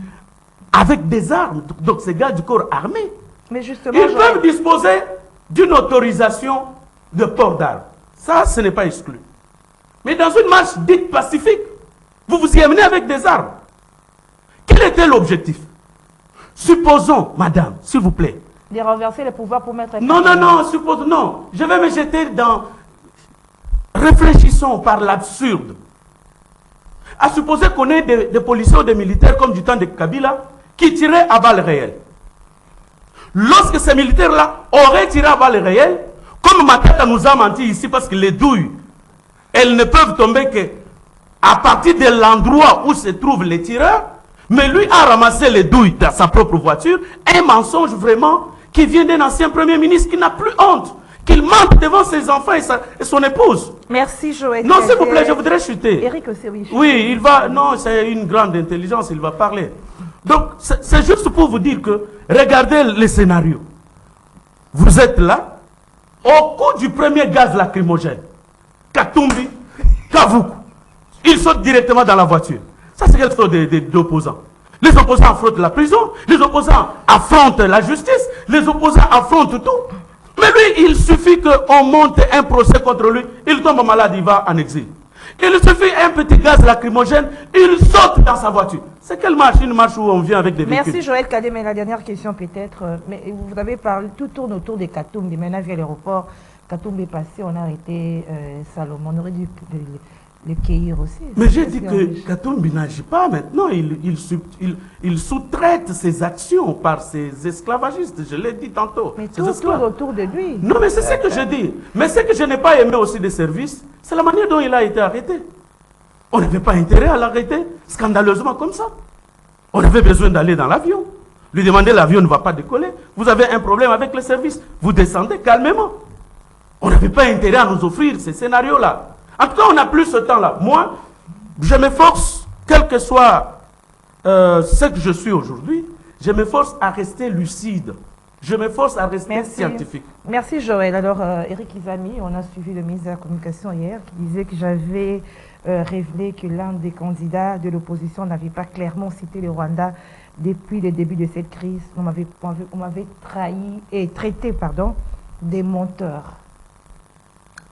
avec des armes, donc ces gars du corps armé. Mais justement, Ils peuvent disposer d'une autorisation de port d'armes. Ça, ce n'est pas exclu. Mais dans une marche dite pacifique, vous vous y amenez avec des armes. Quel était l'objectif? Supposons, madame, s'il vous plaît. de renverser le pouvoir pour mettre... Non, non, non, suppose, non. Je vais me jeter dans... Réfléchissons par l'absurde. À supposer qu'on ait des policiers ou des militaires comme du temps de Kabila qui tiraient à balles réelles. Lorsque ces militaires-là auraient tiré à balles réelles, comme Matata nous a menti ici parce que les douilles, elles ne peuvent tomber que à partir de l'endroit où se trouvent les tireurs, mais lui a ramassé les douilles dans sa propre voiture, un mensonge vraiment qui vient d'un ancien premier ministre qui n'a plus honte, qu'il mente devant ses enfants et son épouse. Merci Joël. Non, s'il vous plaît, je voudrais chuter. Eric aussi, oui. Oui, il va, non, c'est une grande intelligence, il va parler. Donc, c'est juste pour vous dire que, regardez les scénarios. Vous êtes là, au coup du premier gaz lacrymogène, Katumbi, Kavuku, ils sautent directement dans la voiture. Ça, c'est quelque chose d'opposants. Les opposants affrontent la prison, les opposants affrontent la justice, les opposants affrontent tout. Mais lui, il suffit qu'on monte un procès contre lui, il tombe malade, il va en exil. Il suffit un petit gaz lacrymogène, il saute dans sa voiture. C'est quelle marche? Une marche où on vient avec des véhicules. Merci Joël Kadé, mais la dernière question peut-être. Mais vous avez parlé, tout tourne autour des Katumbi. Maintenant, via l'aéroport, Katumbi est passé, on a arrêté Salomon. On aurait dû le cueillir aussi. Mais j'ai dit que Katumbi n'agit pas maintenant. Il sous-traite ses actions par ses esclavagistes. Je l'ai dit tantôt. Mais tout tourne autour de lui. Non, mais c'est ce que je dis. Mais ce que je n'ai pas aimé aussi des services, c'est la manière dont il a été arrêté. On n'avait pas intérêt à l'arrêter scandaleusement comme ça. On avait besoin d'aller dans l'avion. Lui demander l'avion ne va pas décoller. Vous avez un problème avec les services. Vous descendez calmement. On n'avait pas intérêt à nous offrir ces scénarios-là. En tout cas, on n'a plus ce temps-là. Moi, je m'efforce, quel que soit ce que je suis aujourd'hui, je m'efforce à rester lucide. Je m'efforce à rester scientifique. Merci Joël. Alors, Eric Izami, on a suivi le ministre de la Communication hier qui disait que j'avais révélé que l'un des candidats de l'opposition n'avait pas clairement cité le Rwanda depuis le début de cette crise. On m'avait trahi et traité, pardon, des menteurs.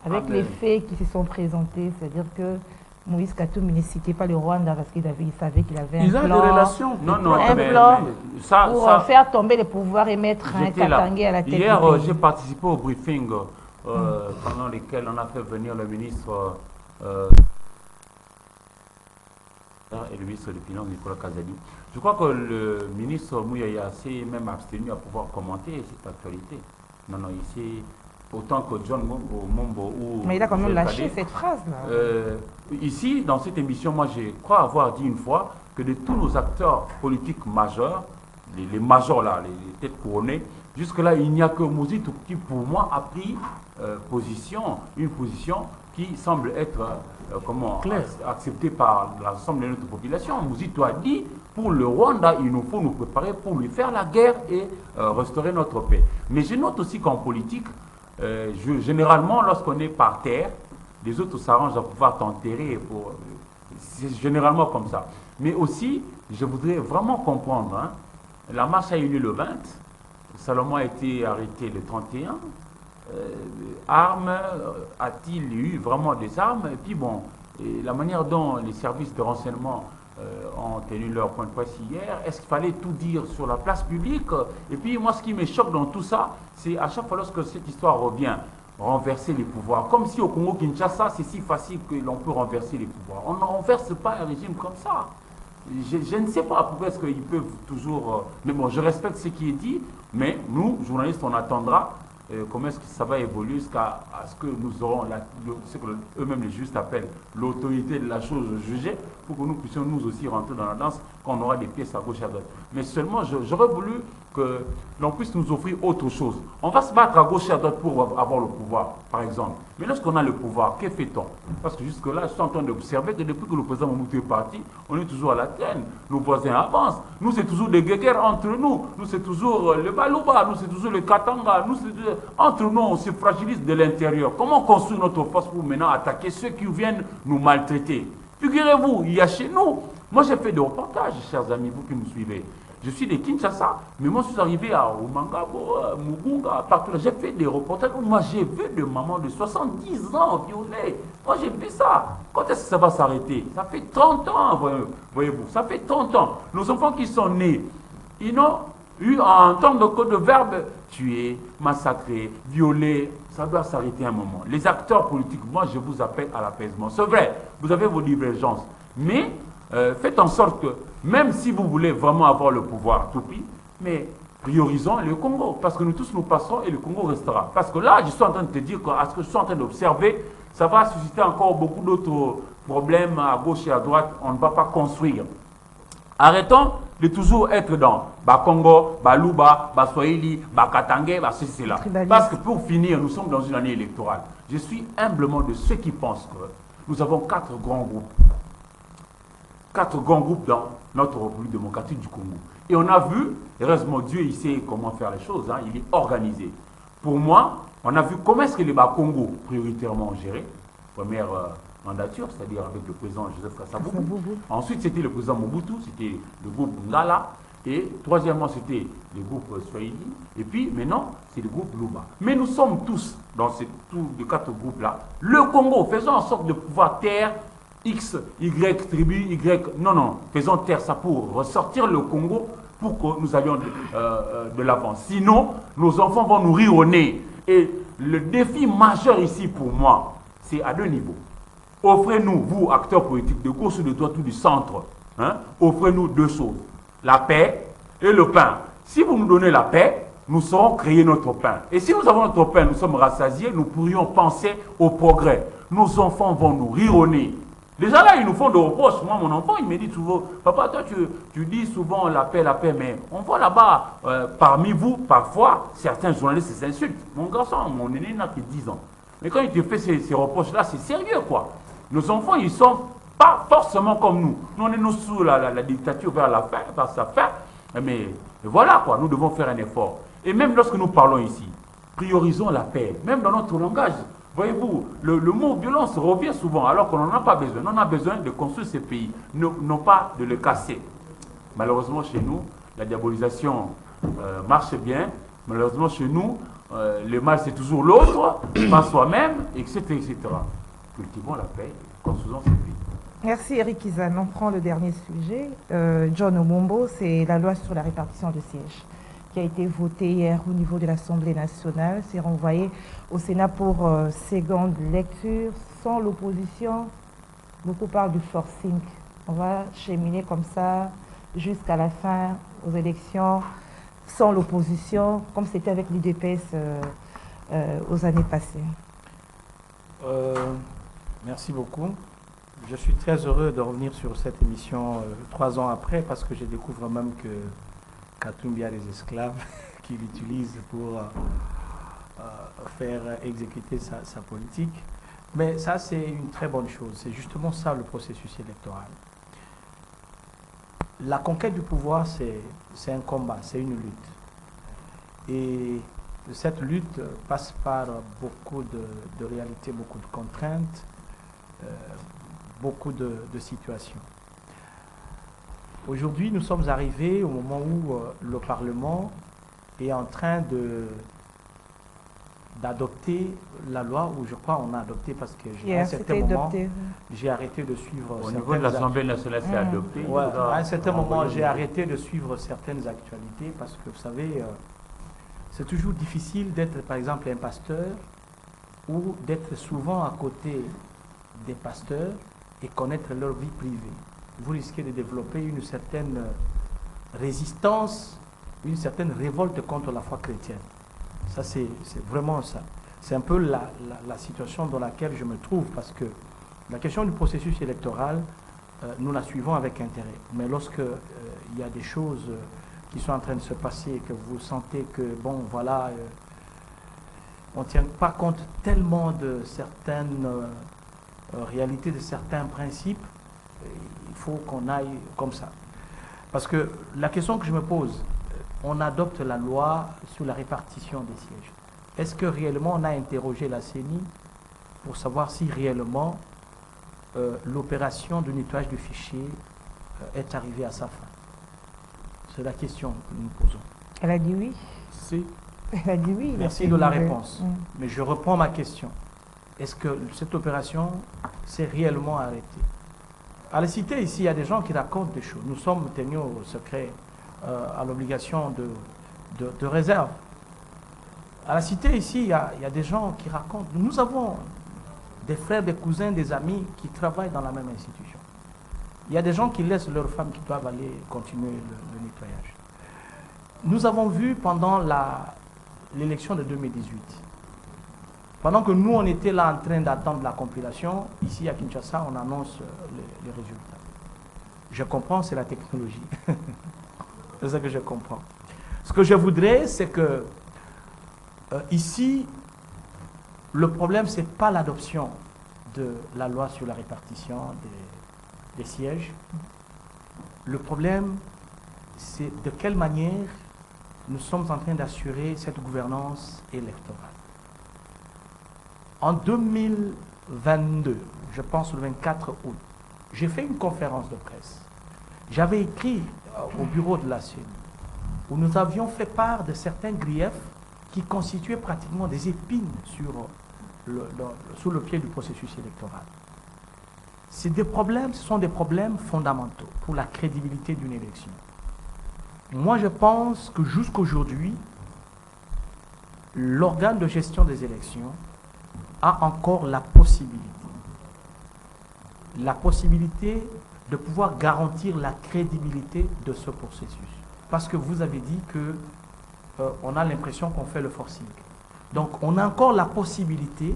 Avec les faits qui se sont présentés, c'est-à-dire que Moïse Katumbi ne citait pas le Rwanda parce qu'il savait qu'il avait un plan. Ils ont des relations. Non, non, Un mais plan ça, pour faire tomber le pouvoir et mettre un Katangé à la tête. Hier, j'ai participé au briefing pendant lequel on a fait venir le ministre et le ministre des Finances, Nicolas Kazadi. Je crois que le ministre Mouyaya s'est même abstenu à pouvoir commenter cette actualité. Non, non, ici, autant que John Mombo ou... Mais il a quand même lâché cette phrase-là. Ici, dans cette émission, moi, je crois avoir dit une fois que de tous nos acteurs politiques majeurs, les majors là, les têtes couronnées, jusque-là, il n'y a que Mozitou qui, pour moi, a pris une position qui semble être Clair. accepté par l'ensemble de notre population. Mouzito a dit, pour le Rwanda, il nous faut nous préparer pour lui faire la guerre et restaurer notre paix. Mais je note aussi qu'en politique, généralement, lorsqu'on est par terre, les autres s'arrangent à pouvoir t'enterrer. C'est généralement comme ça. Mais aussi, je voudrais vraiment comprendre, hein, la marche a eu lieu le 20, Salomon a été arrêté le 31. Armes, a-t-il eu vraiment des armes? Et puis bon, et la manière dont les services de renseignement ont tenu leur point de presse hier, est-ce qu'il fallait tout dire sur la place publique? Et puis moi, ce qui me choque dans tout ça, c'est à chaque fois lorsque cette histoire revient, renverser les pouvoirs. Comme si au Congo-Kinshasa, c'est si facile que l'on peut renverser les pouvoirs. On ne renverse pas un régime comme ça. Je ne sais pas pourquoi est-ce qu'ils peuvent toujours... mais bon, je respecte ce qui est dit, mais nous, journalistes, on attendra comment est-ce que ça va évoluer jusqu'à ce que nous aurons ce que eux-mêmes les juges appellent l'autorité de la chose jugée, pour que nous puissions nous aussi rentrer dans la danse quand on aura des pièces à gauche et à droite. Mais seulement, j'aurais voulu que l'on puisse nous offrir autre chose. On va se battre à gauche et à droite pour avoir le pouvoir, par exemple. Mais lorsqu'on a le pouvoir, que fait-on? Parce que jusque-là, je suis en train d'observer que depuis que le président Mobutu est parti, on est toujours à la traîne. Nos voisins avancent. Nous, c'est toujours des guerres entre nous. Nous, c'est toujours le Balouba. Nous, c'est toujours le Katanga. Nous, entre nous, on se fragilise de l'intérieur. Comment construire notre force pour maintenant attaquer ceux qui viennent nous maltraiter? Figurez-vous, il y a chez nous. Moi, j'ai fait des reportages, chers amis, vous qui nous suivez. Je suis de Kinshasa, mais moi, je suis arrivé à Umangabo, Mugunga, partout. J'ai fait des reportages où moi, j'ai vu des mamans de 70 ans violées. Moi, j'ai vu ça. Quand est-ce que ça va s'arrêter? Ça fait 30 ans, voyez-vous. Ça fait 30 ans. Nos enfants qui sont nés, ils n'ont eu en temps de code de verbe tuer, massacrer, violer. Ça doit s'arrêter un moment. Les acteurs politiques, moi, je vous appelle à l'apaisement. C'est vrai, vous avez vos divergences. Mais faites en sorte que, même si vous voulez vraiment avoir le pouvoir tout pis, mais priorisons le Congo. Parce que nous tous nous passerons et le Congo restera. Parce que là, je suis en train de te dire qu'à ce que je suis en train d'observer, ça va susciter encore beaucoup d'autres problèmes à gauche et à droite. On ne va pas construire. Arrêtons de toujours être dans Congo, Balouba, Swahili, Katangé, ceci, cela. Parce que pour finir, nous sommes dans une année électorale. Je suis humblement de ceux qui pensent que nous avons 4 grands groupes. 4 grands groupes dans notre République démocratique du Congo. Et on a vu, heureusement Dieu, il sait comment faire les choses, hein, il est organisé. Pour moi, on a vu comment est-ce que les Congo prioritairement gérés. Première mandature, c'est-à-dire avec le président Joseph Kasavubu. Ensuite, c'était le président Mobutu, c'était le groupe Ngala. Et troisièmement, c'était le groupe Swahili. Et puis maintenant, c'est le groupe Luba. Mais nous sommes tous, dans ces 4 groupes-là, le Congo, faisons en sorte de pouvoir taire X, Y, tribu, Y. Non, faisons taire ça pour ressortir le Congo pour que nous allions de l'avant. Sinon, nos enfants vont nous rire au nez. Et le défi majeur ici pour moi, c'est à 2 niveaux. Offrez-nous, vous, acteurs politiques de gauche ou de droite ou du centre, hein, offrez-nous 2 choses. La paix et le pain. Si vous nous donnez la paix, nous saurons créer notre pain. Et si nous avons notre pain, nous sommes rassasiés, nous pourrions penser au progrès. Nos enfants vont nous rire au nez. Déjà là, ils nous font des reproches. Moi, mon enfant, il me dit souvent, papa, toi, tu dis souvent la paix, mais on voit là-bas, parmi vous, parfois, certains journalistes s'insultent. Mon garçon, mon aîné n'a que 10 ans. Mais quand il te fait ces reproches-là, c'est sérieux, quoi. Nos enfants, ils sont pas forcément comme nous. Nous, on est sous la dictature vers la fin, vers sa fin. Mais voilà, quoi, nous devons faire un effort. Et même lorsque nous parlons ici, priorisons la paix, même dans notre langage. Voyez-vous, le mot violence revient souvent alors qu'on n'en a pas besoin. On a besoin de construire ces pays, non pas de le casser. Malheureusement, chez nous, la diabolisation marche bien. Malheureusement, chez nous, le mal, c'est toujours l'autre, pas soi-même, etc., etc. Cultivons la paix, construisons ces pays. Merci Eric Izan. On prend le dernier sujet. John Omombo, c'est la loi sur la répartition de sièges qui a été votée hier au niveau de l'Assemblée nationale. C'est renvoyé au Sénat pour seconde lecture, sans l'opposition. Beaucoup parlent du forcing. On va cheminer comme ça jusqu'à la fin, aux élections, sans l'opposition, comme c'était avec l'UDPS aux années passées. Merci beaucoup. Je suis très heureux de revenir sur cette émission 3 ans après, parce que je découvre même que Katumbi a des esclaves qui l'utilisent pour faire exécuter sa politique. Mais ça, c'est une très bonne chose. C'est justement ça le processus électoral. La conquête du pouvoir, c'est un combat, c'est une lutte. Et cette lutte passe par beaucoup de réalités, beaucoup de contraintes, beaucoup de situations. Aujourd'hui, nous sommes arrivés au moment où le Parlement est en train d'adopter la loi, où je crois on a adopté parce que à un certain moment, j'ai arrêté de suivre au niveau de l'Assemblée nationale, c'est adopté. Ouais, à un certain moment, j'ai arrêté de suivre certaines actualités parce que, vous savez, c'est toujours difficile d'être, par exemple, un pasteur ou d'être souvent à côté des pasteurs et connaître leur vie privée. Vous risquez de développer une certaine résistance, une certaine révolte contre la foi chrétienne. Ça, c'est vraiment ça. C'est un peu la situation dans laquelle je me trouve, parce que la question du processus électoral, nous la suivons avec intérêt. Mais lorsque il y a des choses qui sont en train de se passer et que vous sentez que, bon, voilà, on ne tient pas compte tellement de certaines réalités, de certains principes, il faut qu'on aille comme ça. Parce que la question que je me pose, on adopte la loi sur la répartition des sièges. Est-ce que réellement on a interrogé la CENI pour savoir si réellement l'opération de nettoyage du fichier est arrivée à sa fin? C'est la question que nous nous posons. Elle a dit oui. Si. Elle a dit oui. Merci de la réponse. Mais je reprends ma question. Est-ce que cette opération s'est réellement arrêtée? À la cité, ici, il y a des gens qui racontent des choses. Nous sommes tenus au secret, à l'obligation de réserve. À la cité, ici, il y a des gens qui racontent. Nous avons des frères, des cousins, des amis qui travaillent dans la même institution. Il y a des gens qui laissent leurs femmes qui doivent aller continuer le nettoyage. Nous avons vu pendant l'élection de 2018, pendant que nous, on était là en train d'attendre la compilation, ici à Kinshasa, on annonce les résultats. Je comprends, c'est la technologie. C'est ça que je comprends. Ce que je voudrais, c'est que ici, le problème, ce n'est pas l'adoption de la loi sur la répartition des sièges. Le problème, c'est de quelle manière nous sommes en train d'assurer cette gouvernance électorale. En 2022, je pense le 24 août, j'ai fait une conférence de presse. J'avais écrit au bureau de la CENI où nous avions fait part de certains griefs qui constituaient pratiquement des épines sous le pied du processus électoral. Ce sont des problèmes fondamentaux pour la crédibilité d'une élection. Moi, je pense que jusqu'aujourd'hui, l'organe de gestion des élections a encore la possibilité de pouvoir garantir la crédibilité de ce processus. Parce que vous avez dit que on a l'impression qu'on fait le forcing. Donc, on a encore la possibilité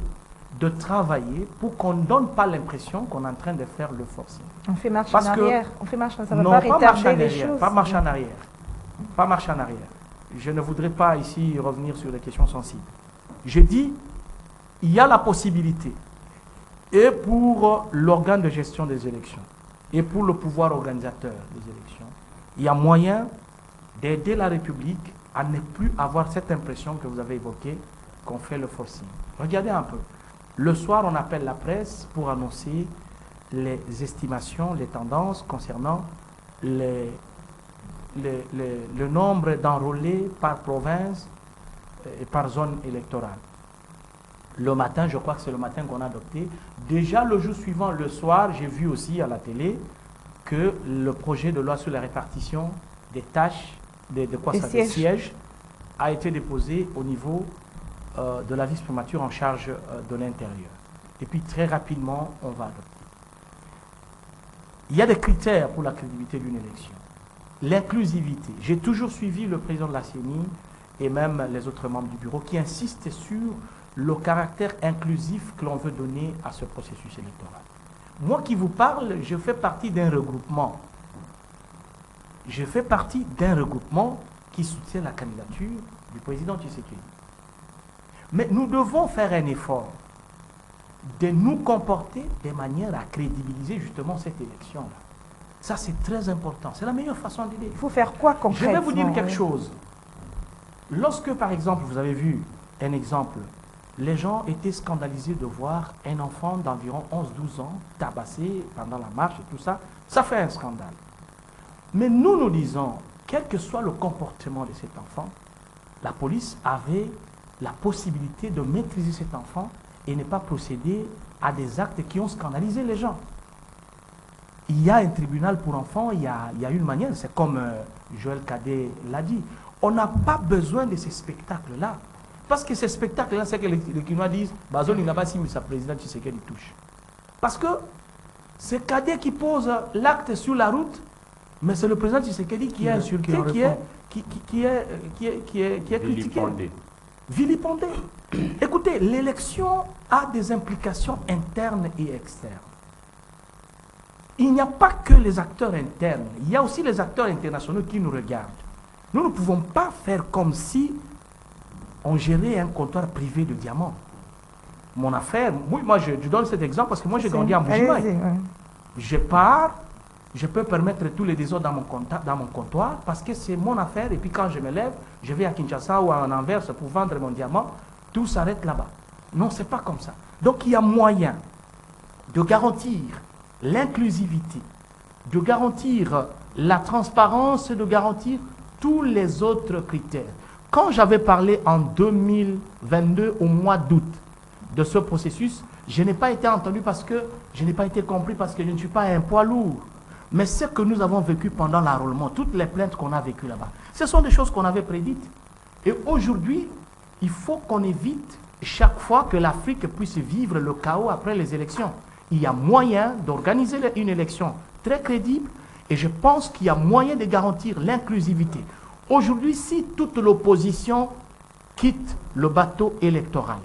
de travailler pour qu'on ne donne pas l'impression qu'on est en train de faire le forcing. On fait marche en arrière. On fait marche, ça ne va pas retarder les choses. Pas marche en arrière. Pas marche en arrière. Je ne voudrais pas ici revenir sur les questions sensibles. Je dis, il y a la possibilité, et pour l'organe de gestion des élections, et pour le pouvoir organisateur des élections, il y a moyen d'aider la République à ne plus avoir cette impression que vous avez évoquée, qu'on fait le forcing. Regardez un peu. Le soir, on appelle la presse pour annoncer les estimations, les tendances concernant le nombre d'enrôlés par province et par zone électorale. Le matin, je crois que c'est le matin qu'on a adopté. Déjà le jour suivant, le soir, j'ai vu aussi à la télé que le projet de loi sur la répartition des tâches, des sièges, a été déposé au niveau de la vice-primature en charge de l'intérieur. Et puis très rapidement, on va adopter. Il y a des critères pour la crédibilité d'une élection. L'inclusivité. J'ai toujours suivi le président de la CENI et même les autres membres du bureau qui insistent sur le caractère inclusif que l'on veut donner à ce processus électoral. Moi qui vous parle, je fais partie d'un regroupement. Je fais partie d'un regroupement qui soutient la candidature du président Tshisekedi. Mais nous devons faire un effort. de nous comporter de manière à crédibiliser justement cette élection-là. Ça, c'est très important. C'est la meilleure façon d'aider. Il faut faire quoi Je concrètement? vais vous dire quelque chose. Lorsque, par exemple, vous avez vu un exemple, les gens étaient scandalisés de voir un enfant d'environ 11-12 ans tabassé pendant la marche et tout ça, ça fait un scandale. Mais nous disons, quel que soit le comportement de cet enfant, la police avait la possibilité de maîtriser cet enfant et ne pas procéder à des actes qui ont scandalisé les gens. Il y a un tribunal pour enfants, il y a une manière, c'est comme Joël Cadet l'a dit. On n'a pas besoin de ces spectacles-là. Parce que ces spectacles-là, c'est que les Kinois disent, Bazoum il n'a pas signé sa présidente, tu sais qu'elle y touche. Parce que c'est Cadet qui pose l'acte sur la route, mais c'est le président Tshisekedi qui est insulté, qui est critiqué. Vilipendé. Écoutez, l'élection a des implications internes et externes. Il n'y a pas que les acteurs internes, il y a aussi les acteurs internationaux qui nous regardent. Nous ne pouvons pas faire comme si on gérait un comptoir privé de diamants. Mon affaire, moi je donne cet exemple parce que moi j'ai grandi en Bougimaï. Je pars, je peux permettre tous les désordres dans mon comptoir parce que c'est mon affaire et puis quand je me lève, je vais à Kinshasa ou à Anvers pour vendre mon diamant, tout s'arrête là-bas. Non, c'est pas comme ça. Donc il y a moyen de garantir l'inclusivité, de garantir la transparence, de garantir tous les autres critères. Quand j'avais parlé en 2022 au mois d'août de ce processus, je n'ai pas été entendu parce que je n'ai pas été compris parce que je ne suis pas un poids lourd. Mais ce que nous avons vécu pendant l'enrôlement, toutes les plaintes qu'on a vécues là-bas, ce sont des choses qu'on avait prédites. Et aujourd'hui, il faut qu'on évite chaque fois que l'Afrique puisse vivre le chaos après les élections. Il y a moyen d'organiser une élection très crédible et je pense qu'il y a moyen de garantir l'inclusivité. Aujourd'hui, si toute l'opposition quitte le bateau électoral,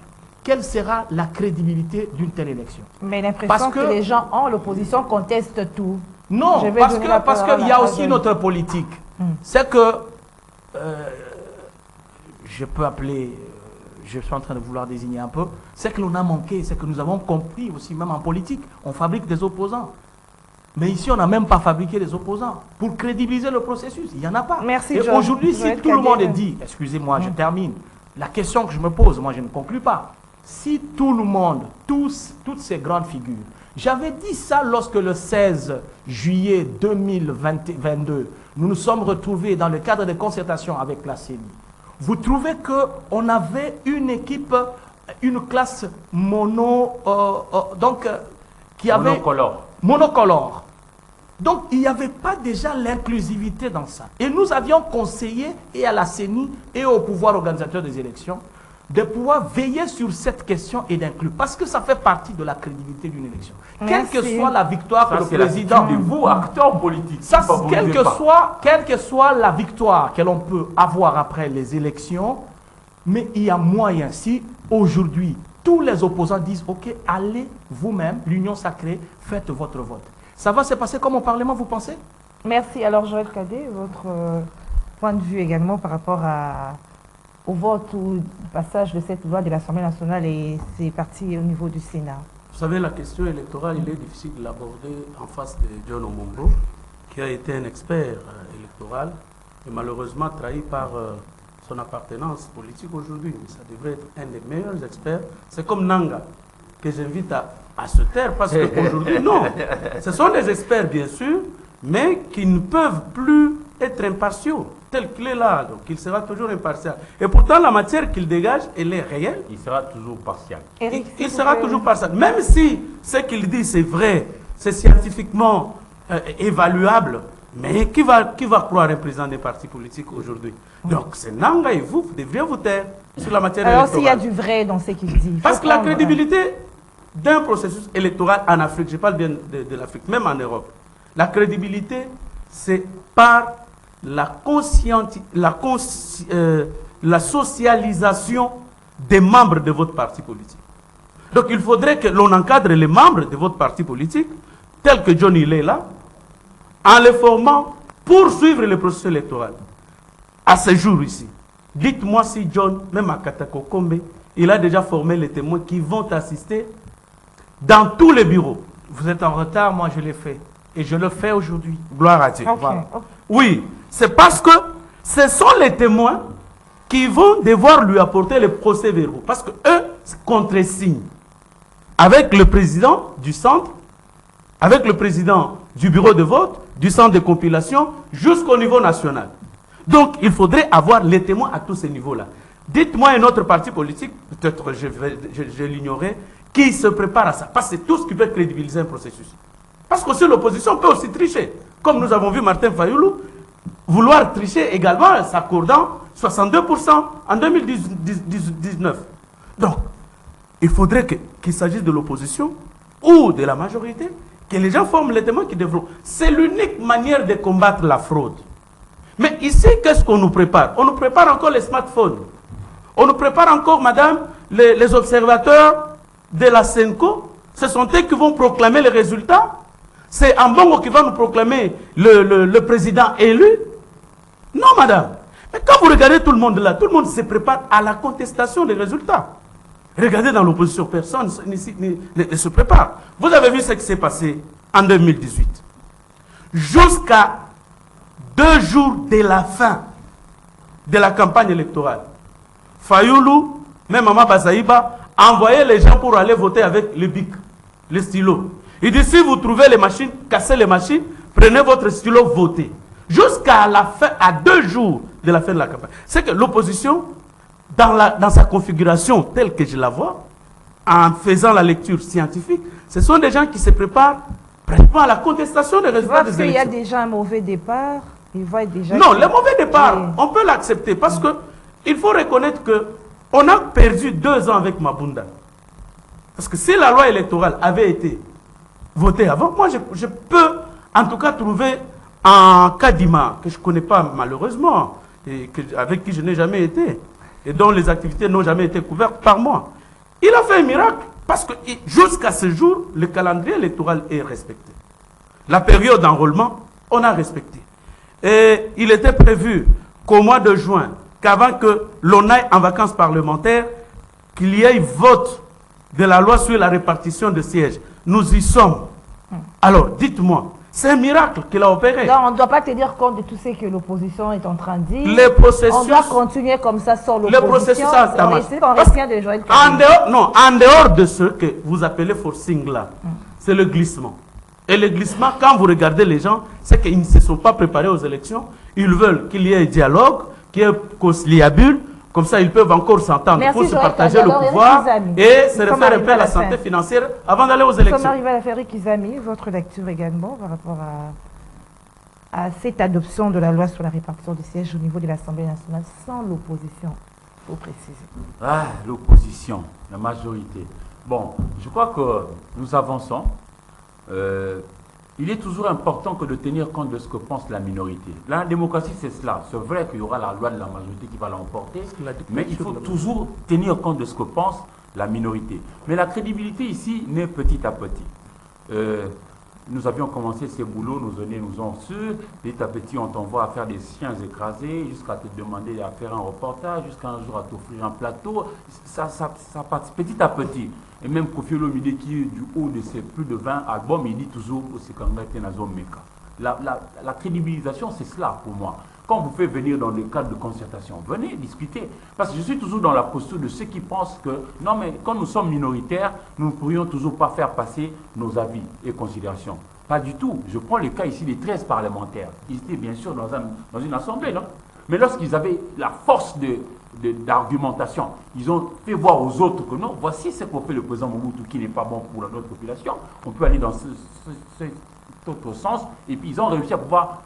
quelle sera la crédibilité d'une telle élection? Mais l'impression que les gens en l'opposition contestent tout. Non, parce qu'il y a aussi notre politique. C'est que, je peux appeler, je suis en train de vouloir désigner un peu, c'est que l'on a manqué, c'est que nous avons compris aussi, même en politique, on fabrique des opposants. Mais ici, on n'a même pas fabriqué des opposants. Pour crédibiliser le processus, il n'y en a pas. Merci, et aujourd'hui, si tout le monde est dit, excusez-moi, je termine, la question que je me pose, moi je ne conclus pas, si tout le monde, toutes ces grandes figures, j'avais dit ça lorsque le 16 juillet 2022, nous nous sommes retrouvés dans le cadre de concertation avec la CENI. Vous trouvez qu'on avait une équipe, une classe qui avait... Monocolore. Donc, il n'y avait pas déjà l'inclusivité dans ça. Et nous avions conseillé, et à la CENI, et au pouvoir organisateur des élections, de pouvoir veiller sur cette question et d'inclure. Parce que ça fait partie de la crédibilité d'une élection. Merci. Quelle que soit la victoire que le président... de vous, acteurs politiques. Ça, quelle que soit la victoire que l'on peut avoir après les élections, mais il y a moyen, si aujourd'hui, tous les opposants disent, ok, allez vous-même, l'union sacrée, faites votre vote. Ça va se passer comme au Parlement, vous pensez? Merci. Alors, Joël Cadet, votre point de vue également par rapport au vote ou au passage de cette loi de l'Assemblée nationale et c'est parti au niveau du Sénat. Vous savez, la question électorale, il est difficile de l'aborder en face de John Omombo, qui a été un expert électoral et malheureusement trahi par son appartenance politique aujourd'hui. Mais ça devrait être un des meilleurs experts. C'est comme Nanga, que j'invite à se taire parce qu'aujourd'hui, non. Ce sont des experts, bien sûr, mais qui ne peuvent plus être impartiaux, tel qu'il est là. Donc, il sera toujours impartial. Et pourtant, la matière qu'il dégage, elle est réelle. Il sera toujours partial. Il sera toujours partial. Même si ce qu'il dit, c'est vrai, c'est scientifiquement évaluable, mais qui va croire un président des partis politiques aujourd'hui? Donc, c'est Nanga et vous devriez vous taire sur la matière électorale. Alors, s'il y a du vrai dans ce qu'il dit. Parce que la crédibilité d'un processus électoral en Afrique, je parle bien de l'Afrique, même en Europe, la crédibilité, c'est par la socialisation des membres de votre parti politique. Donc il faudrait que l'on encadre les membres de votre parti politique, tel que John il est là, en les formant pour suivre le processus électoral. À ce jour ici, dites-moi si John, même à Katako Kombe, il a déjà formé les témoins qui vont assister dans tous les bureaux. Vous êtes en retard, moi je l'ai fait. Et je le fais aujourd'hui. Gloire à Dieu. Ok, Voilà. ok. Oui, c'est parce que ce sont les témoins qui vont devoir lui apporter les procès-verbaux. Parce que eux contresignent avec le président du centre, avec le président du bureau de vote, du centre de compilation, jusqu'au niveau national. Donc, il faudrait avoir les témoins à tous ces niveaux-là. Dites-moi un autre parti politique, peut-être je l'ignorais, qui se prépare à ça. Parce que c'est tout ce qui peut crédibiliser un processus. Parce que l'opposition peut aussi tricher. Comme nous avons vu Martin Fayoulou vouloir tricher également, s'accordant 62% en 2019. Donc, il faudrait qu'il s'agisse de l'opposition ou de la majorité, que les gens forment les témoins qui devront. C'est l'unique manière de combattre la fraude. Mais ici, qu'est-ce qu'on nous prépare? On nous prépare encore les smartphones. On nous prépare encore, madame, les observateurs de la Senco. Ce sont eux qui vont proclamer les résultats. C'est Ambongo qui va nous proclamer le président élu. Non, madame. Mais quand vous regardez tout le monde là, tout le monde se prépare à la contestation des résultats. Regardez dans l'opposition, personne ne se prépare. Vous avez vu ce qui s'est passé en 2018. Jusqu'à 2 jours de la fin de la campagne électorale, Fayoulou, même Mama Bazaïba, envoyait les gens pour aller voter avec le bic, le stylo. Il dit, si vous trouvez les machines, cassez les machines, prenez votre stylo, votez. Jusqu'à la fin, à 2 jours de la fin de la campagne. C'est que l'opposition, dans sa configuration telle que je la vois, en faisant la lecture scientifique, ce sont des gens qui se préparent pratiquement à la contestation des résultats des élections. Il y a déjà un mauvais départ. Il va déjà non, le mauvais départ, on peut l'accepter parce que il faut reconnaître que on a perdu 2 ans avec Mabunda. Parce que si la loi électorale avait été votée avant, moi je peux en tout cas trouver un Kadima que je ne connais pas malheureusement, et avec qui je n'ai jamais été, et dont les activités n'ont jamais été couvertes par moi. Il a fait un miracle parce que jusqu'à ce jour, le calendrier électoral est respecté. La période d'enrôlement, on a respecté. Et il était prévu qu'au mois de juin, qu'avant que l'on aille en vacances parlementaires, qu'il y ait vote de la loi sur la répartition de sièges. Nous y sommes. Alors, dites-moi, c'est un miracle qu'il a opéré. Donc, on ne doit pas tenir compte de tout ce que l'opposition est en train de dire. Les processus, on doit continuer comme ça sans l'opposition. Le processus en dehors de ce que vous appelez forcing là, c'est le glissement. Et le glissement, quand vous regardez les gens, c'est qu'ils ne se sont pas préparés aux élections. Ils veulent qu'il y ait un dialogue, qu'il y ait conciliabule. Comme ça, ils peuvent encore s'entendre pour se partager le pouvoir et se refaire un peu à la santé financière avant d'aller aux élections. Nous sommes arrivés à l'affaire Kizami. Votre lecture également par rapport à cette adoption de la loi sur la répartition des sièges au niveau de l'Assemblée nationale sans l'opposition, il faut préciser. Ah, l'opposition, la majorité. Bon, je crois que nous avançons. Il est toujours important que de tenir compte de ce que pense la minorité. La démocratie, c'est cela. C'est vrai qu'il y aura la loi de la majorité qui va l'emporter, mais il faut toujours tenir compte de ce que pense la minorité. Mais la crédibilité ici naît petit à petit. Nous avions commencé ces boulots, nos aînés nous ont su. Petit à petit, on t'envoie à faire des chiens écrasés, jusqu'à te demander à faire un reportage, jusqu'à un jour à t'offrir un plateau. Ça passe petit à petit. Et même Kofi Olomide, qui est du haut de ses plus de 20 albums, il dit toujours c'est quand la crédibilisation, c'est cela pour moi. Quand vous faites venir dans des cadres de concertation, venez discuter. Parce que je suis toujours dans la posture de ceux qui pensent que, non mais quand nous sommes minoritaires, nous ne pourrions toujours pas faire passer nos avis et considérations. Pas du tout. Je prends le cas ici des 13 parlementaires. Ils étaient bien sûr dans une assemblée, non? Mais lorsqu'ils avaient la force d'argumentation, ils ont fait voir aux autres que non, voici ce qu'on fait le président Mobutu qui n'est pas bon pour notre population. On peut aller dans cet autre sens. Et puis ils ont réussi à pouvoir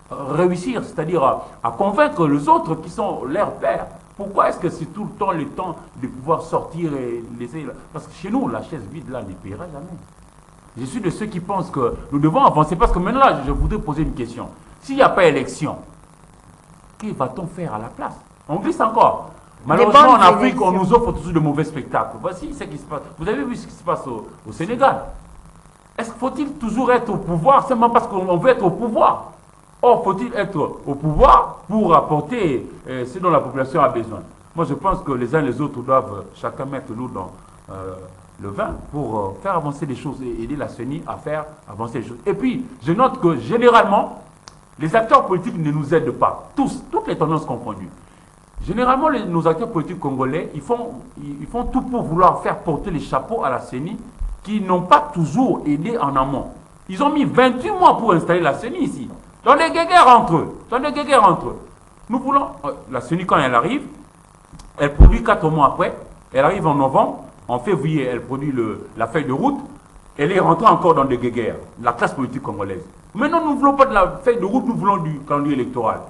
réussir, c'est-à-dire à convaincre les autres qui sont leurs pères. Pourquoi est-ce que c'est tout le temps de pouvoir sortir et laisser... Parce que chez nous, la chaise vide là ne paiera jamais. Je suis de ceux qui pensent que nous devons avancer. Parce que maintenant, là, je voudrais poser une question. S'il n'y a pas élection, que va-t-on faire à la place? On glisse encore. Malheureusement, en Afrique, on nous offre toujours de mauvais spectacles. Voici ce qui se passe. Vous avez vu ce qui se passe au Sénégal. Est-ce qu'il faut-il toujours être au pouvoir seulement parce qu'on veut être au pouvoir? Or, faut-il être au pouvoir pour apporter ce dont la population a besoin? Moi, je pense que les uns et les autres doivent chacun mettre l'eau le 20 pour faire avancer les choses et aider la CENI à faire avancer les choses. Et puis, je note que généralement, les acteurs politiques ne nous aident pas, tous, toutes les tendances confondues. Généralement, nos acteurs politiques congolais, ils font tout pour vouloir faire porter les chapeaux à la CENI qui n'ont pas toujours aidé en amont. Ils ont mis 28 mois pour installer la CENI ici. Dans des guéguerres entre eux. Nous voulons, la CENI quand elle arrive, elle produit 4 mois après, elle arrive en novembre, en février, elle produit la feuille de route, elle est rentrée encore dans des guéguerres, la classe politique congolaise. Maintenant, nous ne voulons pas de la feuille de route, nous voulons du calendrier électoral.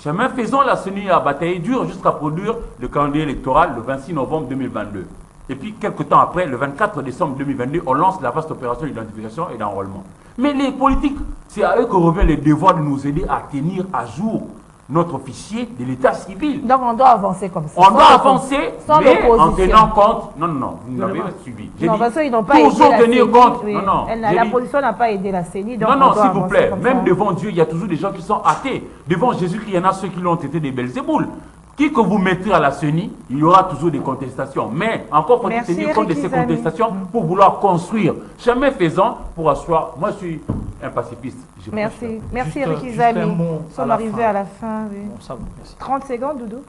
Chemin faisant, la CENI a bataillé dur jusqu'à produire le calendrier électoral le 26 novembre 2022. Et puis, quelques temps après, le 24 décembre 2022, on lance la vaste opération d'identification et d'enrôlement. Mais les politiques, c'est à eux que revient le devoir de nous aider à tenir à jour notre fichier de l'état civil. Donc on doit avancer comme ça. On doit avancer, sans mais en tenant compte. Non, vous n'avez pas suivi. Non, parce qu'ils n'ont pas aidé toujours la tenir CENI, compte. oui. Non. La position n'a pas aidé la CENI. Donc Non, s'il vous avancer plaît. comme Même ça. devant Dieu, il y a toujours des gens qui sont athées. Devant Jésus, il y en a ceux qui l'ont été des Belzéboul. Qui que vous mettrez à la CENI, il y aura toujours des contestations. Mais encore faut-il tenir compte de ces contestations pour vouloir construire. Chemin faisant, pour asseoir. Moi, je suis un pacifiste. Merci Juste Eric un Izami. mot Nous sommes arrivés à la fin. Oui. Bon, ça va, merci. 30 secondes, Doudou.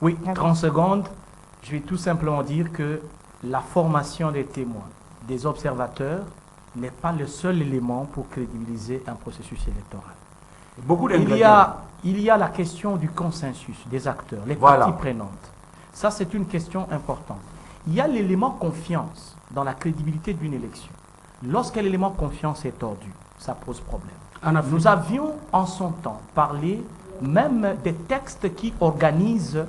Oui, 30 secondes. Je vais tout simplement dire que la formation des témoins, des observateurs, n'est pas le seul élément pour crédibiliser un processus électoral. Beaucoup Il y a la question du consensus des acteurs, les Voilà. parties prenantes. Ça, c'est une question importante. Il y a l'élément confiance dans la crédibilité d'une élection. Lorsque l'élément confiance est tordu, ça pose problème. Nous avions en son temps parlé même des textes qui organisent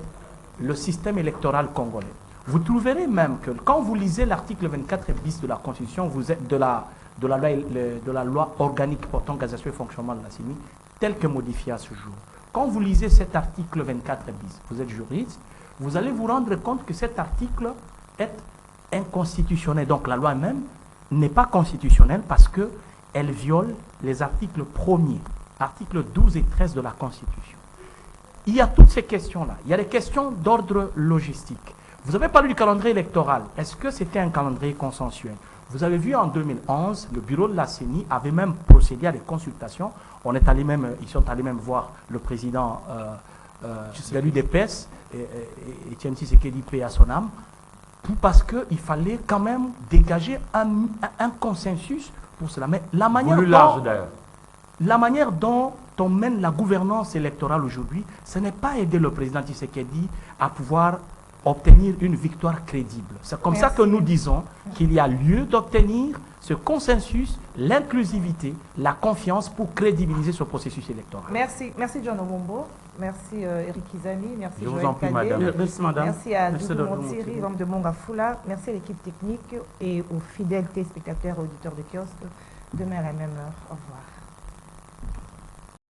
le système électoral congolais. Vous trouverez même que quand vous lisez l'article 24 bis de la Constitution, vous êtes de la loi organique portant organisation et fonctionnement de la CENI, tel que modifié à ce jour. Quand vous lisez cet article 24 bis, vous êtes juriste, vous allez vous rendre compte que cet article est inconstitutionnel. Donc la loi même n'est pas constitutionnelle parce qu'elle viole les articles 1er, articles 12 et 13 de la Constitution. Il y a toutes ces questions-là. Il y a des questions d'ordre logistique. Vous avez parlé du calendrier électoral. Est-ce que c'était un calendrier consensuel? Vous avez vu en 2011, le bureau de la CENI avait même procédé à des consultations. Ils sont allés même voir le président de l'UDPS, Etienne Tshisekedi, paix à son âme, parce qu'il fallait quand même dégager un consensus pour cela. Mais la manière dont on mène la gouvernance électorale aujourd'hui, ce n'est pas aider le président Tshisekedi à pouvoir obtenir une victoire crédible. C'est comme ça que nous disons qu'il y a lieu d'obtenir ce consensus, l'inclusivité, la confiance pour crédibiliser ce processus électoral. Merci John Omombo, merci Eric Izami, merci Je vous Joël en prie, Kadé. madame. Merci, madame. Merci à Merci, Doudou Dr. Montiri, l'homme de Mongafula. Merci à l'équipe technique et aux fidèles téléspectateurs et auditeurs de kiosque. Demain à la même heure. Au revoir.